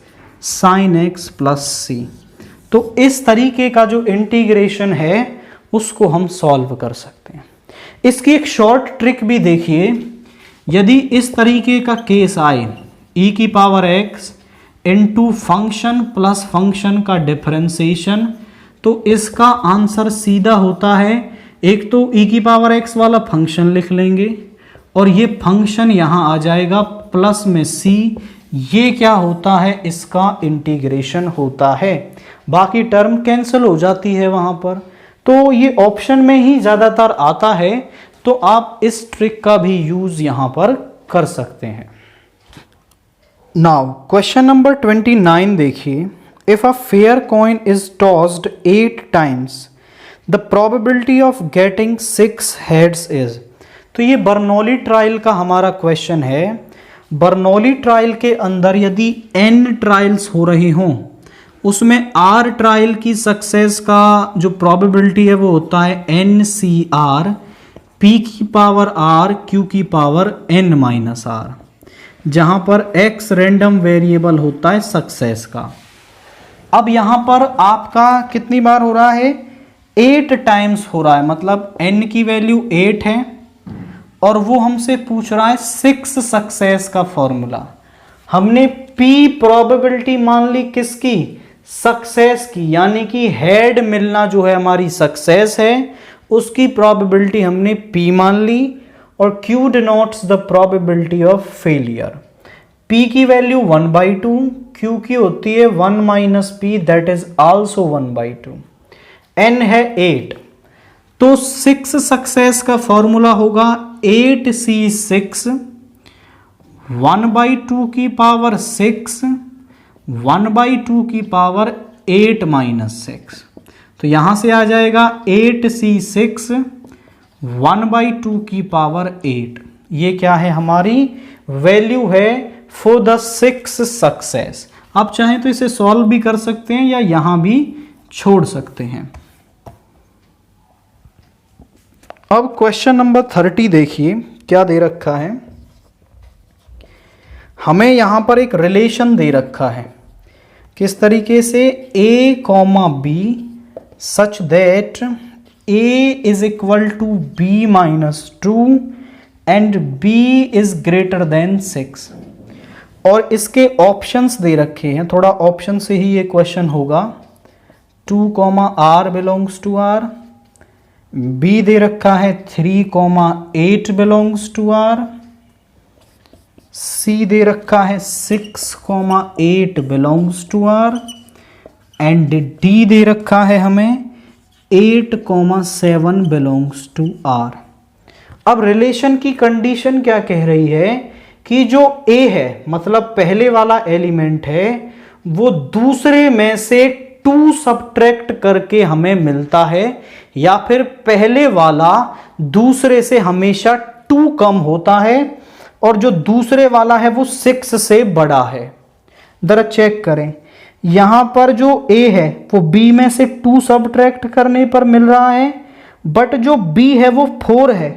sine x plus c। तो इस तरीके का जो इंटीग्रेशन है उसको हम सॉल्व कर सकते हैं। इसकी एक शॉर्ट ट्रिक भी देखिए, यदि इस तरीके का केस आए e की power x into function plus function का डिफरेंशिएशन, तो इसका आंसर सीधा होता है, एक तो e की पावर x वाला फंक्शन लिख लेंगे और ये फंक्शन यहाँ आ जाएगा प्लस में c, ये क्या होता है, इसका इंटीग्रेशन होता है, बाकी टर्म कैंसिल हो जाती है वहाँ पर। तो ये ऑप्शन में ही ज़्यादातर आता है, तो आप इस ट्रिक का भी यूज़ यहाँ पर कर सकते हैं। नाउ क्वेश्चन नंबर 29 देखिए, if a fair coin is tossed 8 times the probability of getting 6 heads is. तो ये बर्नौली ट्रायल का हमारा क्वेश्चन है। बर्नौली ट्रायल के अंदर यदि n ट्रायल्स हो रही हों, उसमें r ट्रायल की सक्सेस का जो प्रोबेबिलिटी है वो होता है NCR, p की पावर r, q की पावर n माइनस r, जहां पर x रैंडम वेरिएबल होता है सक्सेस का। अब यहां पर आपका कितनी बार हो रहा है, 8 टाइम्स हो रहा है, मतलब n की वैल्यू 8 है और वो हमसे पूछ रहा है 6 सक्सेस का फॉर्मूला। हमने p प्रोबेबिलिटी मान ली किसकी, सक्सेस की, यानी कि हेड मिलना जो है हमारी सक्सेस है, उसकी प्रोबेबिलिटी हमने p मान ली, और q denotes the probability of failure. p की वैल्यू 1/2, q की होती है 1 minus p, that is also 1/2, n है 8, तो 6 सक्सेस का फॉर्मूला होगा 8c6 1/2 की पावर 6 1/2 की पावर 8 माइनस 6, तो यहां से आ जाएगा 8c6 1/2 की पावर 8। ये क्या है, हमारी वैल्यू है फॉर द 6 सक्सेस। आप चाहें तो इसे सॉल्व भी कर सकते हैं या यहां भी छोड़ सकते हैं। अब क्वेश्चन नंबर 30 देखिए, क्या दे रखा है, हमें यहां पर एक रिलेशन दे रखा है, किस तरीके से, a, b such that a is equal to b minus 2 and b is greater than 6, और इसके ऑप्शंस दे रखे हैं, थोड़ा ऑप्शन से ही ये क्वेश्चन होगा। 2, r belongs to r, b दे रखा है 3, 8 बिलोंग्स टू r, c दे रखा है 6, 8 belongs to r, and d दे रखा है हमें 8, 7 बिलोंग्स टू r। अब रिलेशन की कंडीशन क्या कह रही है कि जो a है, मतलब पहले वाला एलिमेंट है, वो दूसरे में से 2 सब्ट्रैक्ट करके हमें मिलता है, या फिर पहले वाला दूसरे से हमेशा 2 कम होता है, और जो दूसरे वाला है वो 6 से बड़ा है। जरा चेक करें, यहां पर जो a है वो b में से 2 सब्ट्रैक्ट करने पर मिल रहा है, बट जो b है वो 4 है,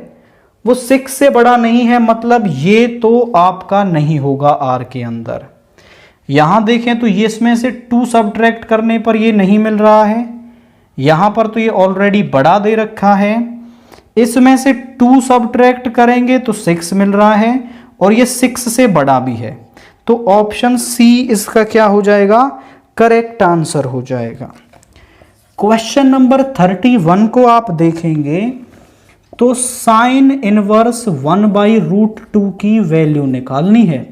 वो 6 से बड़ा नहीं है, मतलब ये तो आपका नहीं होगा r के अंदर। यहां देखें तो ये इसमें से 2 सब्ट्रैक्ट करने पर ये नहीं मिल रहा है, यहां पर तो ये ऑलरेडी बड़ा दे रखा है, इसमें से 2 सब्ट्रैक्ट करेंगे तो 6 मिल रहा है, और ये 6 से बड़ा भी है, तो ऑप्शन सी इसका क्या हो जाएगा, करेक्ट आंसर हो जाएगा। क्वेश्चन नंबर 31 को आप देखेंगे तो साइन इनवर्स 1/√2 की वैल्यू निकालनी है।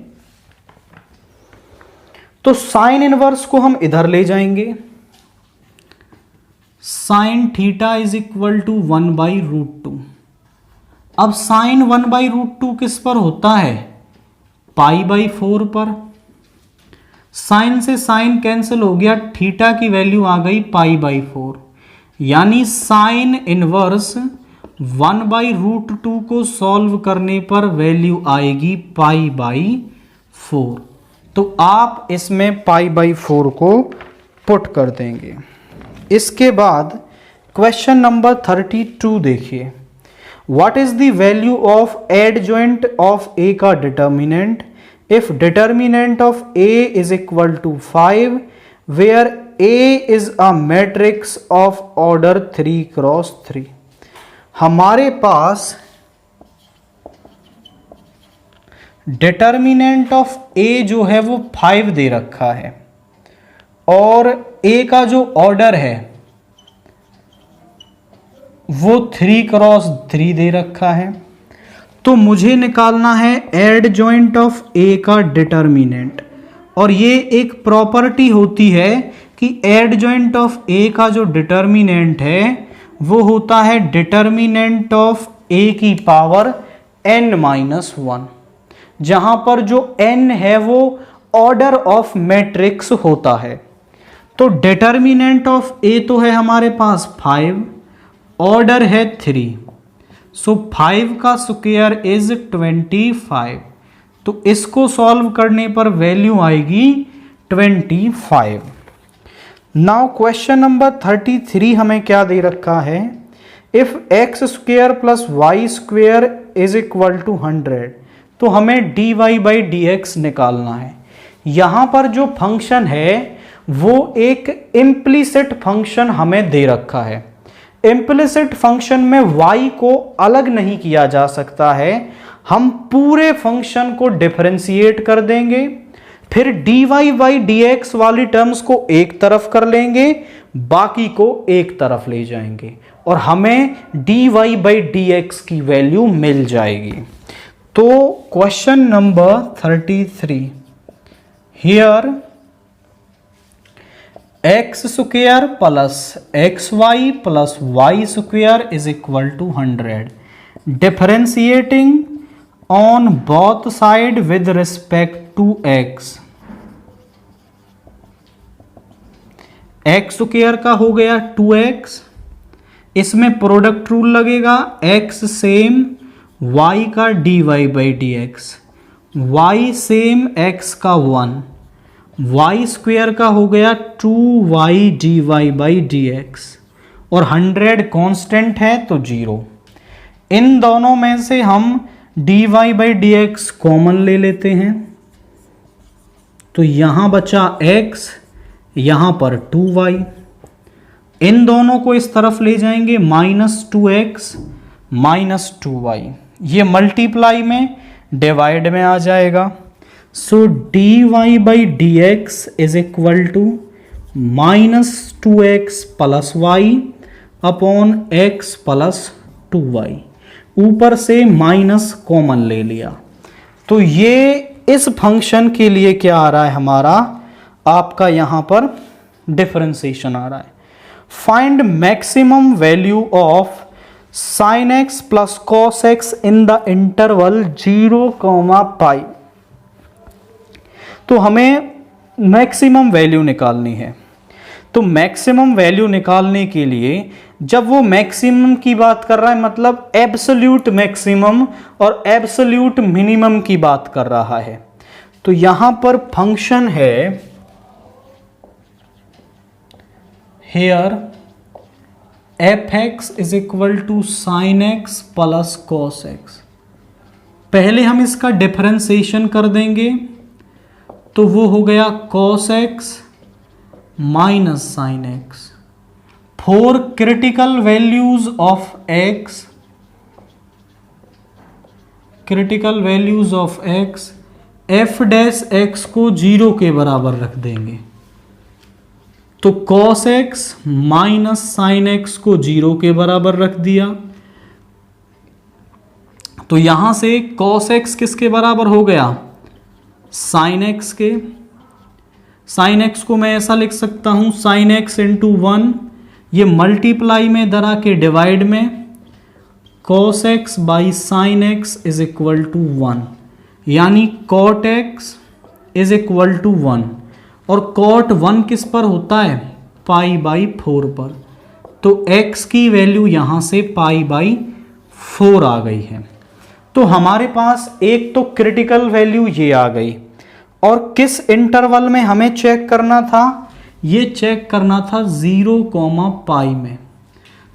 तो साइन इनवर्स को हम इधर ले जाएंगे, sine theta is equal to 1/√2। अब साइन 1/√2 किस पर होता है, π/4 पर। साइन से साइन कैंसिल हो गया, थीटा की वैल्यू आ गई π/4, यानी साइन इनवर्स 1/√2 को सॉल्व करने पर वैल्यू आएगी π/4। तो आप इसमें π/4 को पुट कर देंगे। इसके बाद क्वेश्चन नंबर 32 देखिए, what is the value of adjoint of A का determinant if determinant of A is equal to 5 where A is a matrix of order 3x3। हमारे पास डिटर्मिनेंट ऑफ ए जो है वो 5 दे रखा है और ए का जो ऑर्डर है वो 3x3 दे रखा है। तो मुझे निकालना है एडजॉइंट ऑफ ए का डिटर्मिनेंट, और ये एक प्रॉपर्टी होती है कि एडजॉइंट ऑफ ए का जो डिटर्मिनेंट है वो होता है डिटर्मिनेंट ऑफ ए की पावर n-1, जहां पर जो n है वो ऑर्डर ऑफ मैट्रिक्स होता है। तो डिटर्मिनेंट ऑफ ए तो है हमारे पास 5, ऑर्डर है 3, सो 5 का स्क्वायर इज 25। तो इसको सॉल्व करने पर वैल्यू आएगी 25। नाउ क्वेश्चन नंबर 33 हमें क्या दे रखा है, if X square plus Y square is equal to 100, तो हमें dy बाई डी एक्स निकालना है। यहां पर जो फंक्शन है वो एक इम्प्लिसिट फंक्शन हमें दे रखा है। इम्प्लिसिट फंक्शन में y को अलग नहीं किया जा सकता है, हम पूरे फंक्शन को डिफरेंशिएट कर देंगे, फिर dy बाई डी एक्स वाली टर्म्स को एक तरफ कर लेंगे, बाकी को एक तरफ ले जाएंगे और हमें dy बाई डी एक्स की वैल्यू मिल जाएगी। तो question number 33, here X square plus X Y plus Y square is equal to 100, differentiating on both side with respect to X. X square का हो गया 2x, इसमें प्रोडक्ट रूल लगेगा, x सेम y का dy by D X, y same x का 1, y स्क्वायर का हो गया 2y dy by D x, और 100 कांस्टेंट है तो 0। इन दोनों में से हम dy by D x common ले लेते हैं, तो यहां बचा x, यहां पर 2y, इन दोनों को इस तरफ ले जाएंगे, -2x -2y, ये मल्टीप्लाई में डिवाइड में आ जाएगा। So dy by D x is equal to -2x plus y upon x plus 2y, ऊपर से माइनस कॉमन ले लिया। तो ये इस फंक्शन के लिए क्या आ रहा है, हमारा आपका यहां पर डिफरेंशिएशन आ रहा है। Find maximum value of sin x plus cos x in the interval 0, तो हमें मैक्सिमम वैल्यू निकालनी है। तो मैक्सिमम वैल्यू निकालने के लिए जब वो मैक्सिमम की बात कर रहा है, मतलब एब्सोल्यूट मैक्सिमम और एब्सोल्यूट मिनिमम की बात कर रहा है, तो यहां पर फंक्शन है here fx is equal to sine X plus cos X. पहले हम इसका डिफरेंशिएशन कर देंगे, तो वो हो गया cos x minus sine x. For critical values of x, critical values of x, f dash x को 0 के बराबर रख देंगे, तो cos x minus sine x को 0 के बराबर रख दिया। तो यहां से cos x किसके बराबर हो गया, साइन एक्स के। साइन एक्स को मैं ऐसा लिख सकता हूं, साइन एक्स इंटू 1, ये मल्टीप्लाई में दरा के डिवाइड में, cos x by sine X is equal to 1, यानी cot x is equal to 1, और cot 1 किस पर होता है, पाई बाई 4 पर। तो x की वैल्यू यहां से पाई बाई 4 आ गई है। तो हमारे पास एक तो क्रिटिकल वैल्यू ये आ गई, और किस इंटरवल में हमें चेक करना था, ये चेक करना था 0, में।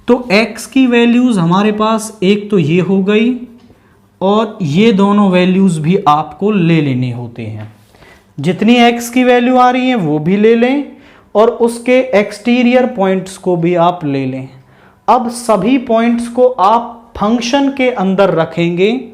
तो x की वैल्यूज हमारे पास एक तो ये हो गई, और ये दोनों वैल्यूज भी आपको ले लेने होते हैं। जितनी x की वैल्यू आ रही है वो भी ले लें, और उसके एक्सटीरियर पॉइंट्स को भी आप ले लें। अब सभी पॉइंट्स को आप फंक्शन के अंदर रखेंगे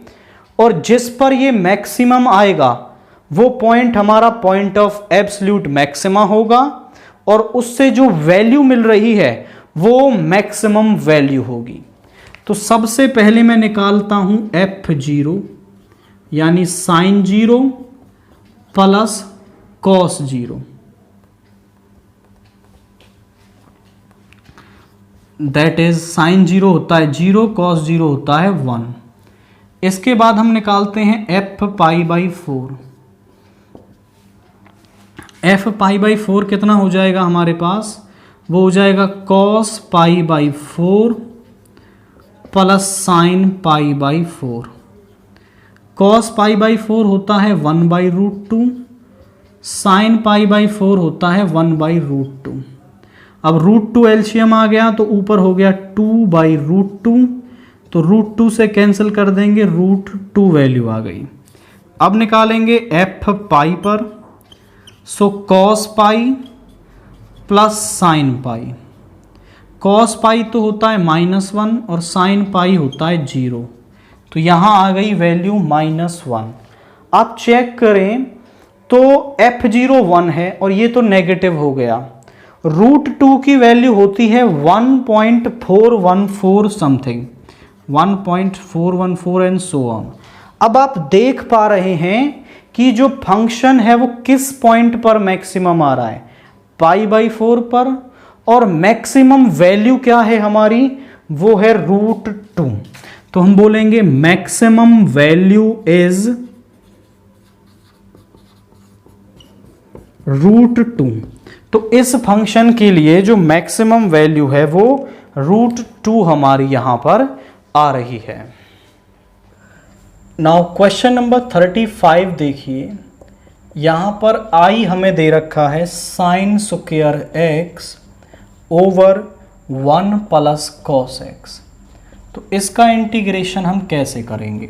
और जिस पर ये मैक्सिमम आएगा वो पॉइंट हमारा पॉइंट ऑफ एब्सोल्यूट मैक्सिमा होगा और उससे जो वैल्यू मिल रही है वो मैक्सिमम वैल्यू होगी। तो सबसे पहले मैं निकालता हूं f0 यानी sine 0 plus cos 0, that is sine 0 होता है 0, कॉस 0 होता है 1। इसके बाद हम निकालते हैं f pi by 4। f pi by 4 कितना हो जाएगा हमारे पास, वो हो जाएगा cos pi by 4 plus sine pi by 4। Cos pi by 4 होता है 1/√2, साइन पाई बाई 4 होता है 1/√2। अब √2 एलसीएम आ गया तो ऊपर हो गया 2/√2, तो √2 से कैंसिल कर देंगे, √2 वैल्यू आ गई। अब निकालेंगे f पाई पर, so cos pi plus sine pi. Cos pi तो होता है -1 और साइन पाई होता है 0, तो यहाँ आ गई वैल्यू -1। आप चेक करें तो f0 1 है और ये तो नेगेटिव हो गया। √2 की वैल्यू होती है 1.414 समथिंग, 1.414 एंड सो ऑन। अब आप देख पा रहे हैं कि जो फंक्शन है वो किस पॉइंट पर मैक्सिमम आ रहा है, π/4 पर, और मैक्सिमम वैल्यू क्या है हमारी, वो है √2। तो हम बोलेंगे मैक्सिमम वैल्यू इज √2। तो इस फंक्शन के लिए जो मैक्सिमम वैल्यू है वो √2 हमारी यहां पर आ रही है। नाउ क्वेश्चन नंबर 35 देखिए, यहां पर i हमें दे रखा है sine square x over 1 plus cos x। तो इसका इंटीग्रेशन हम कैसे करेंगे।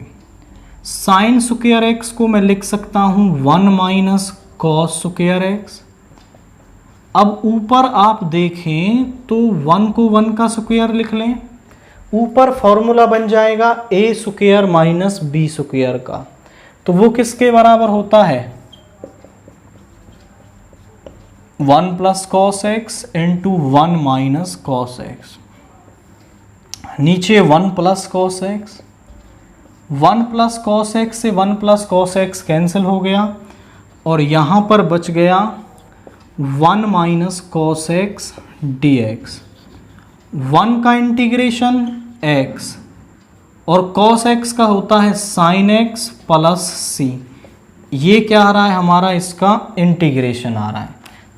साइन स्क्वायर x को मैं लिख सकता हूं 1 माइनस कॉस स्क्वायर x। अब ऊपर आप देखें तो 1 को 1 का स्क्वायर लिख लें, ऊपर फॉर्मूला बन जाएगा a square minus b square का। तो वो किसके बराबर होता है, 1 plus cos x into 1 minus cos x। नीचे 1 plus cos x, 1 plus cos x से 1 प्लस कॉस x कैंसिल हो गया और यहाँ पर बच गया 1 माइनस कॉस x dx। 1 का इंटीग्रेशन x और cos x का होता है sin x प्लस c। ये क्या आ रहा है हमारा, इसका इंटीग्रेशन आ रहा है।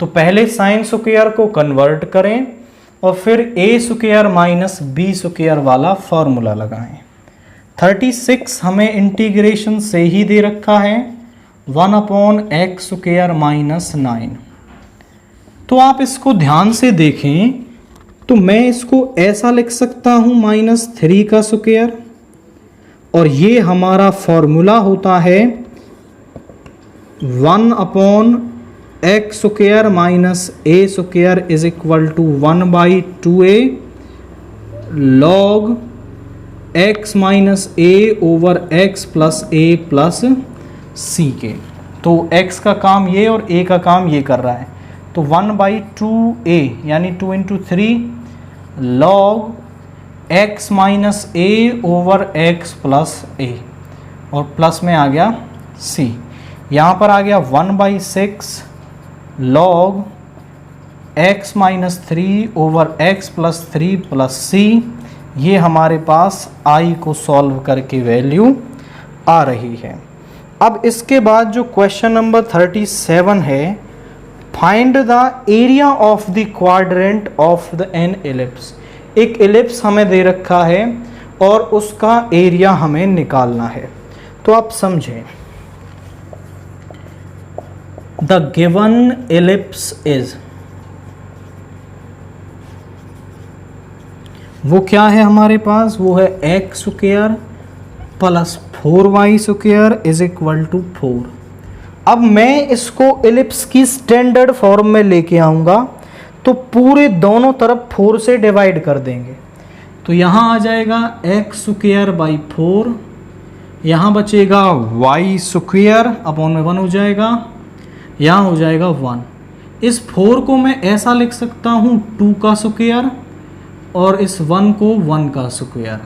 तो पहले साइन स्क्वायर को कन्वर्ट करें और फिर a square minus b square वाला फॉर्मूला लगाएं। 36 हमें इंटीग्रेशन से ही दे रखा है 1/x स्क्वायर माइनस 9। तो आप इसको ध्यान से देखें तो मैं इसको ऐसा लिख सकता हूं -3 का स्क्वायर, और ये हमारा फॉर्मूला होता है 1/x square minus a square is equal to 1/2a log x minus a over x plus a plus c के। तो x का काम ये और a का काम ये कर रहा है, तो 1/2a यानी 2 into 3 log x minus a over x plus a, और प्लस में आ गया c। यहाँ पर आ गया 1/6 log x minus 3 over x plus 3 plus c। ये हमारे पास i को सॉल्व करके वैल्यू आ रही है। अब इसके बाद जो क्वेश्चन नंबर 37 है, find the area of the quadrant of the an ellipse. एक एलिप्स हमें दे रखा है और उसका एरिया हमें निकालना है। तो आप समझें, द गिवन एलिप्स इज, वो क्या है हमारे पास, वो है X square plus 4y square is equal to 4। अब मैं इसको एलिप्स की स्टैंडर्ड फॉर्म में लेके आऊंगा तो पूरे दोनों तरफ 4 से डिवाइड कर देंगे, तो यहाँ आ जाएगा एक्स स्क्वायर बाई 4, यहाँ बचेगा वाई स्क्वायर अपॉन में 1 हो जाएगा, यहाँ हो जाएगा 1। इस 4 को मैं ऐसा लिख सकता हूँ 2 का स्क्वायर और इस 1 को 1 का स्क्वायर।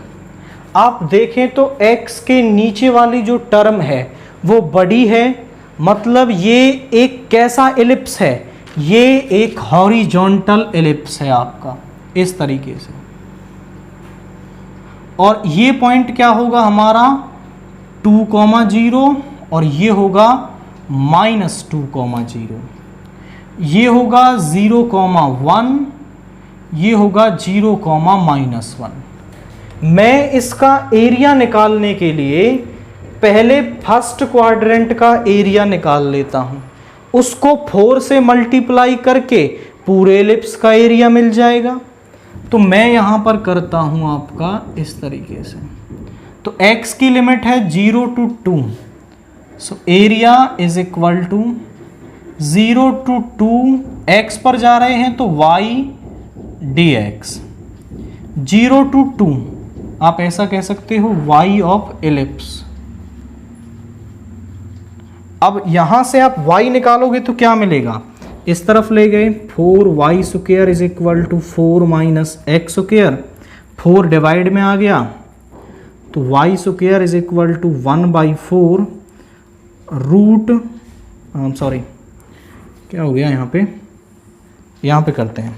आप देखें तो x के नीचे वाली जो टर्म है वो बड़ी है, मतलब ये एक कैसा एलिप्स है, ये एक हॉरिजॉन्टल एलिप्स है आपका इस तरीके से। और ये पॉइंट क्या होगा हमारा 2,0 और ये होगा -2,0, ये होगा 0,1, ये होगा 0,-1। मैं इसका एरिया निकालने के लिए पहले फर्स्ट क्वाड्रेंट का एरिया निकाल लेता हूं, उसको 4 से मल्टीप्लाई करके पूरे एलिप्स का एरिया मिल जाएगा। तो मैं यहां पर करता हूं आपका इस तरीके से। तो x की लिमिट है 0 to 2, so area is equal to 0 to 2, x पर जा रहे हैं तो y dx, 0 to 2 आप ऐसा कह सकते हो y ऑफ एलिप्स। अब यहां से आप y निकालोगे तो क्या मिलेगा, इस तरफ ले गए 4y square is equal to 4 minus X square, 4 divide में आ गया तो y square is equal to 1/4 root, sorry क्या हो गया यहाँ पे करते हैं,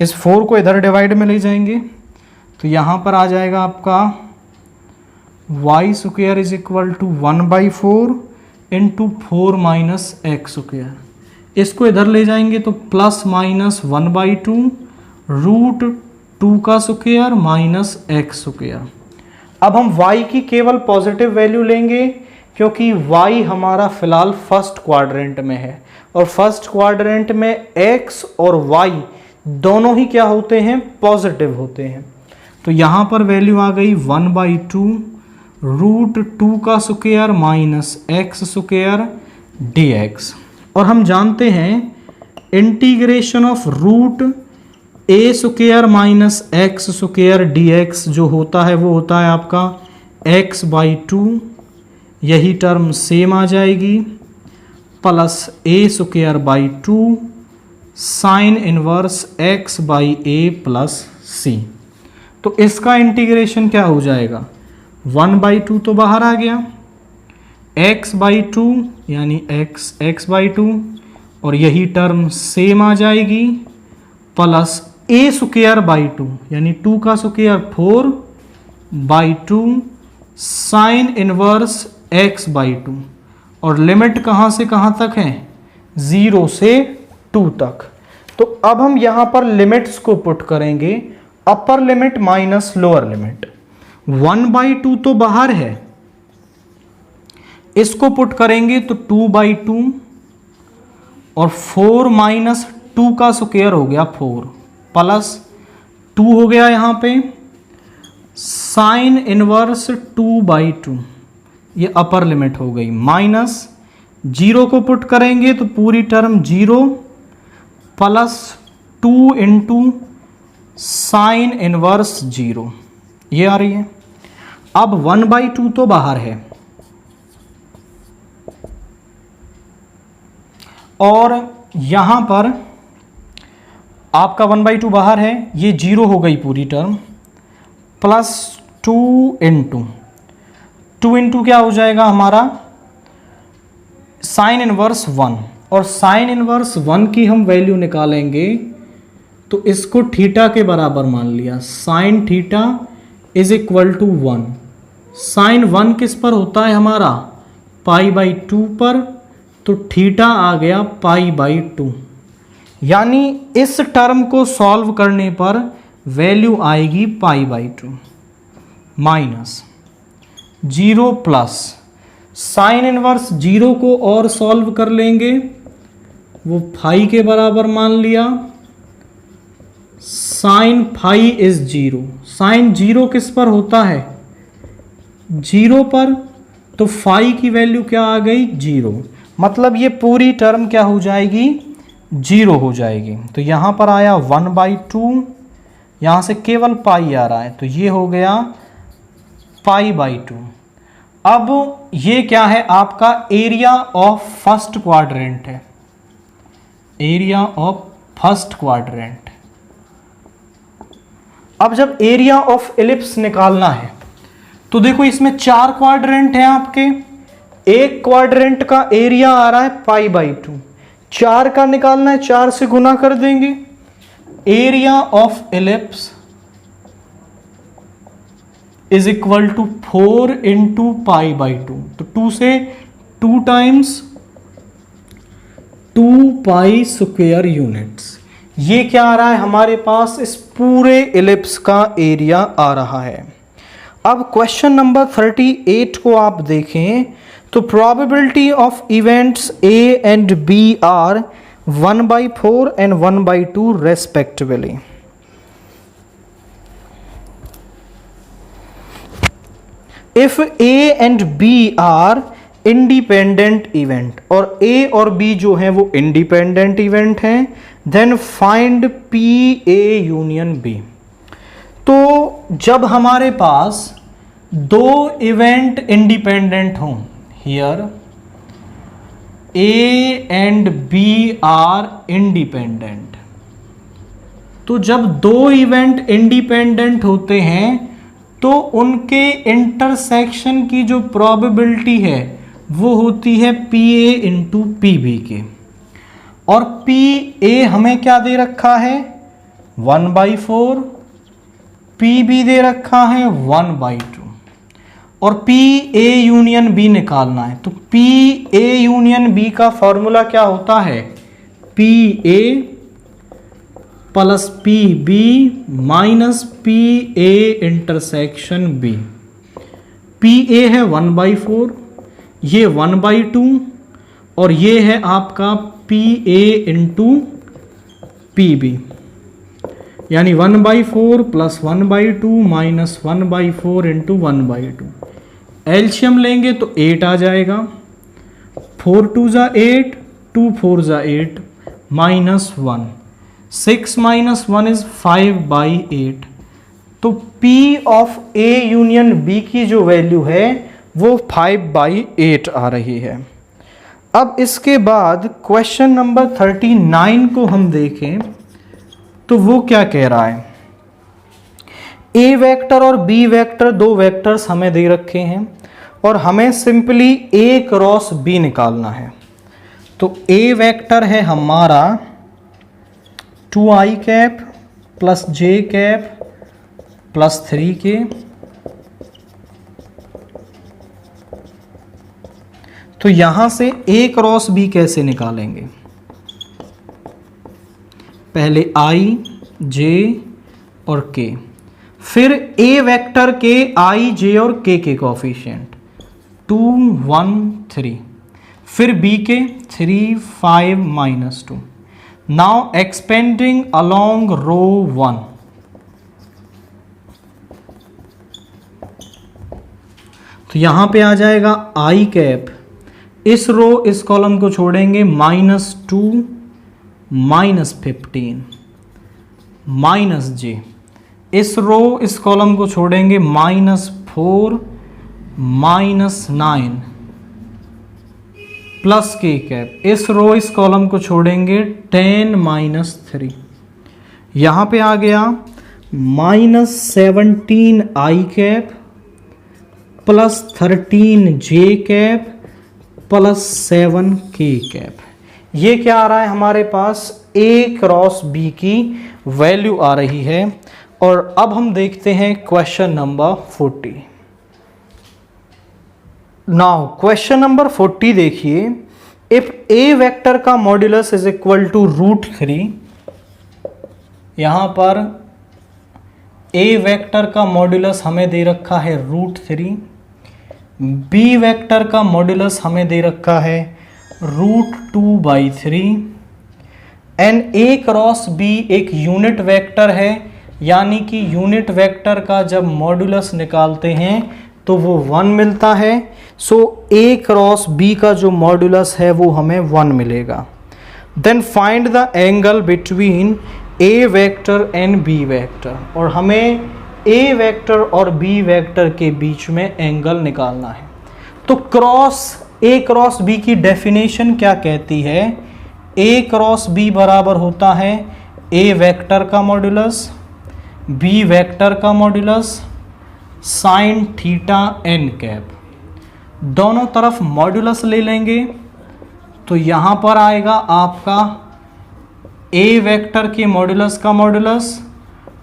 इस 4 को इधर डिवाइड में ले जाएंगे तो यहाँ पर आ जाएगा आपका y square is equal to 1/4 into 4 minus X square, इसको इधर ले जाएंगे तो प्लस माइनस 1/2 रूट 2 का स्क्वायर माइनस एक्स स्क्वायर। अब हम y की केवल पॉजिटिव वैल्यू लेंगे क्योंकि y हमारा फिलहाल फर्स्ट क्वाड्रेंट में है और फर्स्ट क्वाड्रेंट में x और y दोनों ही क्या होते हैं, पॉजिटिव होते हैं। तो यहाँ पर वैल्यू आ गई 1/2 रूट 2 का square minus X square dx। और हम जानते हैं integration of root A square minus X square dx जो होता है वो होता है आपका x/2, यही टर्म सेम आ जाएगी, plus a²/2 sine inverse x/a plus c। तो इसका इंटीग्रेशन क्या हो जाएगा, 1/2 तो बाहर आ गया, x/2 यानी x/2 और यही टर्म सेम आ जाएगी, प्लस a²/2 यानी 2 का स्क्वायर 4/2 साइन इनवर्स x/2। और लिमिट कहाँ से कहाँ तक है, 0 से 2 तक। तो अब हम यहाँ पर लिमिट्स को पुट करेंगे, अपर लिमिट माइनस लोअर लिमिट। 1/2 तो बाहर है, इसको पुट करेंगे तो 2/2 और 4 माइनस 2 का स्क्वायर हो गया 4 प्लस 2 हो गया यहाँ पे साइन इनवर्स 2/2, ये अपर लिमिट हो गई, माइनस 0 को पुट करेंगे तो पूरी term 0 plus 2 into sine inverse 0, ये आ रही है। अब 1/2 तो बाहर है और यहां पर आपका 1/2 बाहर है, ये 0 हो गई पूरी टर्म, प्लस 2 इंटू क्या हो जाएगा हमारा साइन इनवर्स 1, और साइन इनवर्स 1 की हम वैल्यू निकालेंगे तो इसको थीटा के बराबर मान लिया, sine theta is equal to 1। Sine 1 किस पर होता है हमारा, π/2 पर, तो थीटा आ गया π/2। यानी इस टर्म को सॉल्व करने पर वैल्यू आएगी π/2 माइनस 0 प्लस साइन इनवर्स 0 को और सॉल्व कर लेंगे, वो फाई के बराबर मान लिया, साइन फाई इज 0। साइन 0 किस पर होता है, 0 पर, तो फाई की वैल्यू क्या आ गई 0। मतलब ये पूरी टर्म क्या हो जाएगी 0 हो जाएगी। तो यहाँ पर आया 1/2, यहाँ से केवल पाई आ रहा है तो ये हो गया π/2। अब ये क्या है, आपका एरिया ऑफ फर्स्ट क्वाड्रेंट है, एरिया ऑफ फर्स्ट क्वाड्रेंट। अब जब एरिया ऑफ एलिप्स निकालना है तो देखो इसमें 4 क्वाड्रेंट हैं आपके, एक क्वाड्रेंट का एरिया आ रहा है π/2, 4 का निकालना है, 4 से गुना कर देंगे। Area of ellipse is equal to 4 into π/2, तो 2 से 2 टाइम्स 2π स्क्वायर यूनिट्स। ये क्या आ रहा है हमारे पास, इस पूरे एलिप्स का एरिया आ रहा है। अब क्वेश्चन नंबर 38 को आप देखें तो probability of events A and B are 1/4 and 1/2 respectively. If A and B are independent event, और A और B जो है वो इंडिपेंडेंट इवेंट हैं, then find PA union B। तो जब हमारे पास दो इवेंट इंडिपेंडेंट हों, here A and B are independent, तो जब दो इवेंट इंडिपेंडेंट होते हैं तो उनके इंटरसेक्शन की जो प्रोबेबिलिटी है वो होती है PA इंटू PB के, और PA हमें क्या दे रखा है 1/4, PB दे रखा है 1/2, और PA यूनियन B निकालना है। तो PA यूनियन B का फॉर्मूला क्या होता है, PA plus PB minus PA intersection B। PA है 1/4, ये 1/2, और ये है आपका PA इंटू PB, यानी 1/4 प्लस 1/2 माइनस 1/4 इंटू 1/2। एलसीएम लेंगे तो 8 आ जाएगा, 4 2 ज़ा 8, 2 4 ज़ा 8, माइनस 1, 6 माइनस 1 इज 5/8। तो P of A union B की जो वैल्यू है वो 5/8 आ रही है। अब इसके बाद क्वेश्चन नंबर 39 को हम देखें तो वो क्या कह रहा है, A वेक्टर और B वेक्टर, दो वेक्टर्स हमें दे रखे हैं और हमें सिंपली A क्रॉस B निकालना है। तो A वेक्टर है हमारा 2i cap plus j cap plus 3k, तो यहां से A क्रॉस B कैसे निकालेंगे, पहले I J और K, फिर A वेक्टर के I J और K के कोफिशिएंट 2 1 3, फिर B के 3 5 माइनस 2। नाउ एक्सपेंडिंग अलोंग रो 1, तो यहां पे आ जाएगा I कैप, इस रो इस कॉलम को छोड़ेंगे -2 -15 माइनस j, इस रो इस कॉलम को छोड़ेंगे -4 -9 प्लस k कैप, इस रो इस कॉलम को छोड़ेंगे 10 -3, यहां पे आ गया -17 i cap plus 13 j cap plus 7 k cap. ये क्या आ रहा है हमारे पास, A क्रॉस B की वैल्यू आ रही है। और अब हम देखते हैं question number 40। Now question number 40 देखिए, इफ A वेक्टर का मॉड्यूलस इज इक्वल टू √3, यहां पर A वेक्टर का मॉड्यूलस हमें दे रखा है √3, B वेक्टर का मॉड्यूलस हमें दे रखा है √2/3, एंड A क्रॉस B एक यूनिट वेक्टर है, यानी कि यूनिट वेक्टर का जब मॉड्यूलस निकालते हैं तो वो 1 मिलता है। सो A क्रॉस B का जो मॉड्यूलस है वो हमें 1 मिलेगा। Then find the angle between A vector and B vector, और हमें ए वेक्टर और बी वेक्टर के बीच में एंगल निकालना है। तो क्रॉस ए क्रॉस बी की डेफिनेशन क्या कहती है? ए क्रॉस बी बराबर होता है ए वेक्टर का मॉड्यूलस बी वेक्टर का modulus sine theta N cap. दोनों तरफ मॉड्यूलस ले लेंगे तो यहाँ पर आएगा आपका ए वेक्टर के मॉड्यूलस का मॉड्यूलस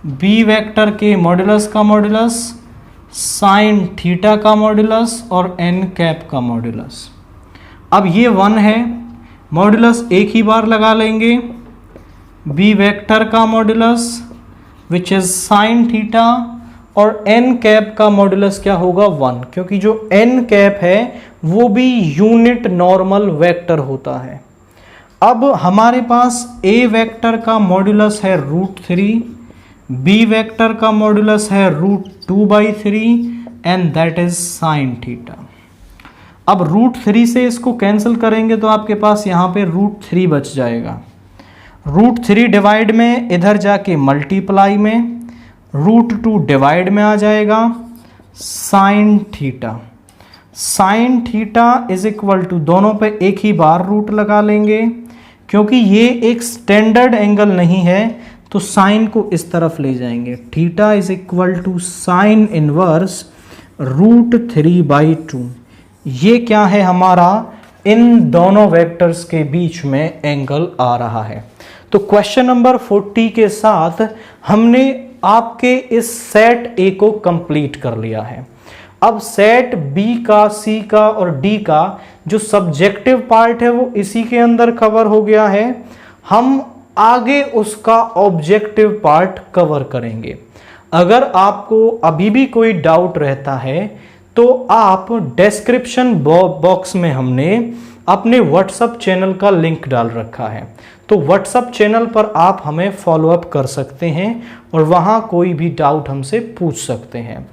बी वेक्टर के मॉड्यूलस का मॉड्यूलस साइन थीटा का मॉड्यूलस और एन कैप का मॉड्यूलस। अब ये 1 है, मॉड्यूलस एक ही बार लगा लेंगे, बी वेक्टर का modulus which is sine theta और एन कैप का मॉड्यूलस क्या होगा 1, क्योंकि जो एन कैप है वो भी यूनिट नॉर्मल वेक्टर होता है। अब हमारे पास ए वेक्टर का मॉड्यूलस है √3, बी वेक्टर का मॉड्यूलस है √2/3 and that is sine theta. अब √3 से इसको कैंसिल करेंगे तो आपके पास यहाँ पे √3 बच जाएगा। √3 डिवाइड में इधर जाके मल्टीप्लाई में √2 डिवाइड में आ जाएगा sine theta. Sine theta is equal to, दोनों पे एक ही बार रूट लगा लेंगे, क्योंकि ये एक स्टैंडर्ड एंगल नहीं है तो साइन को इस तरफ ले जाएंगे। Theta is equal to sine inverse √3/2। ये क्या है हमारा? इन दोनों वेक्टर्स के बीच में एंगल आ रहा है। तो क्वेश्चन नंबर 40 के साथ हमने आपके इस सेट ए को कंप्लीट कर लिया है। अब सेट बी का, सी का और डी का जो सब्जेक्टिव पार्ट है वो इसी के अंदर कवर हो गया है। हम आगे उसका ऑब्जेक्टिव पार्ट कवर करेंगे। अगर आपको अभी भी कोई डाउट रहता है तो आप डिस्क्रिप्शन बॉक्स में हमने अपने व्हाट्सएप चैनल का लिंक डाल रखा है, तो व्हाट्सएप चैनल पर आप हमें फॉलोअप कर सकते हैं और वहाँ कोई भी डाउट हमसे पूछ सकते हैं।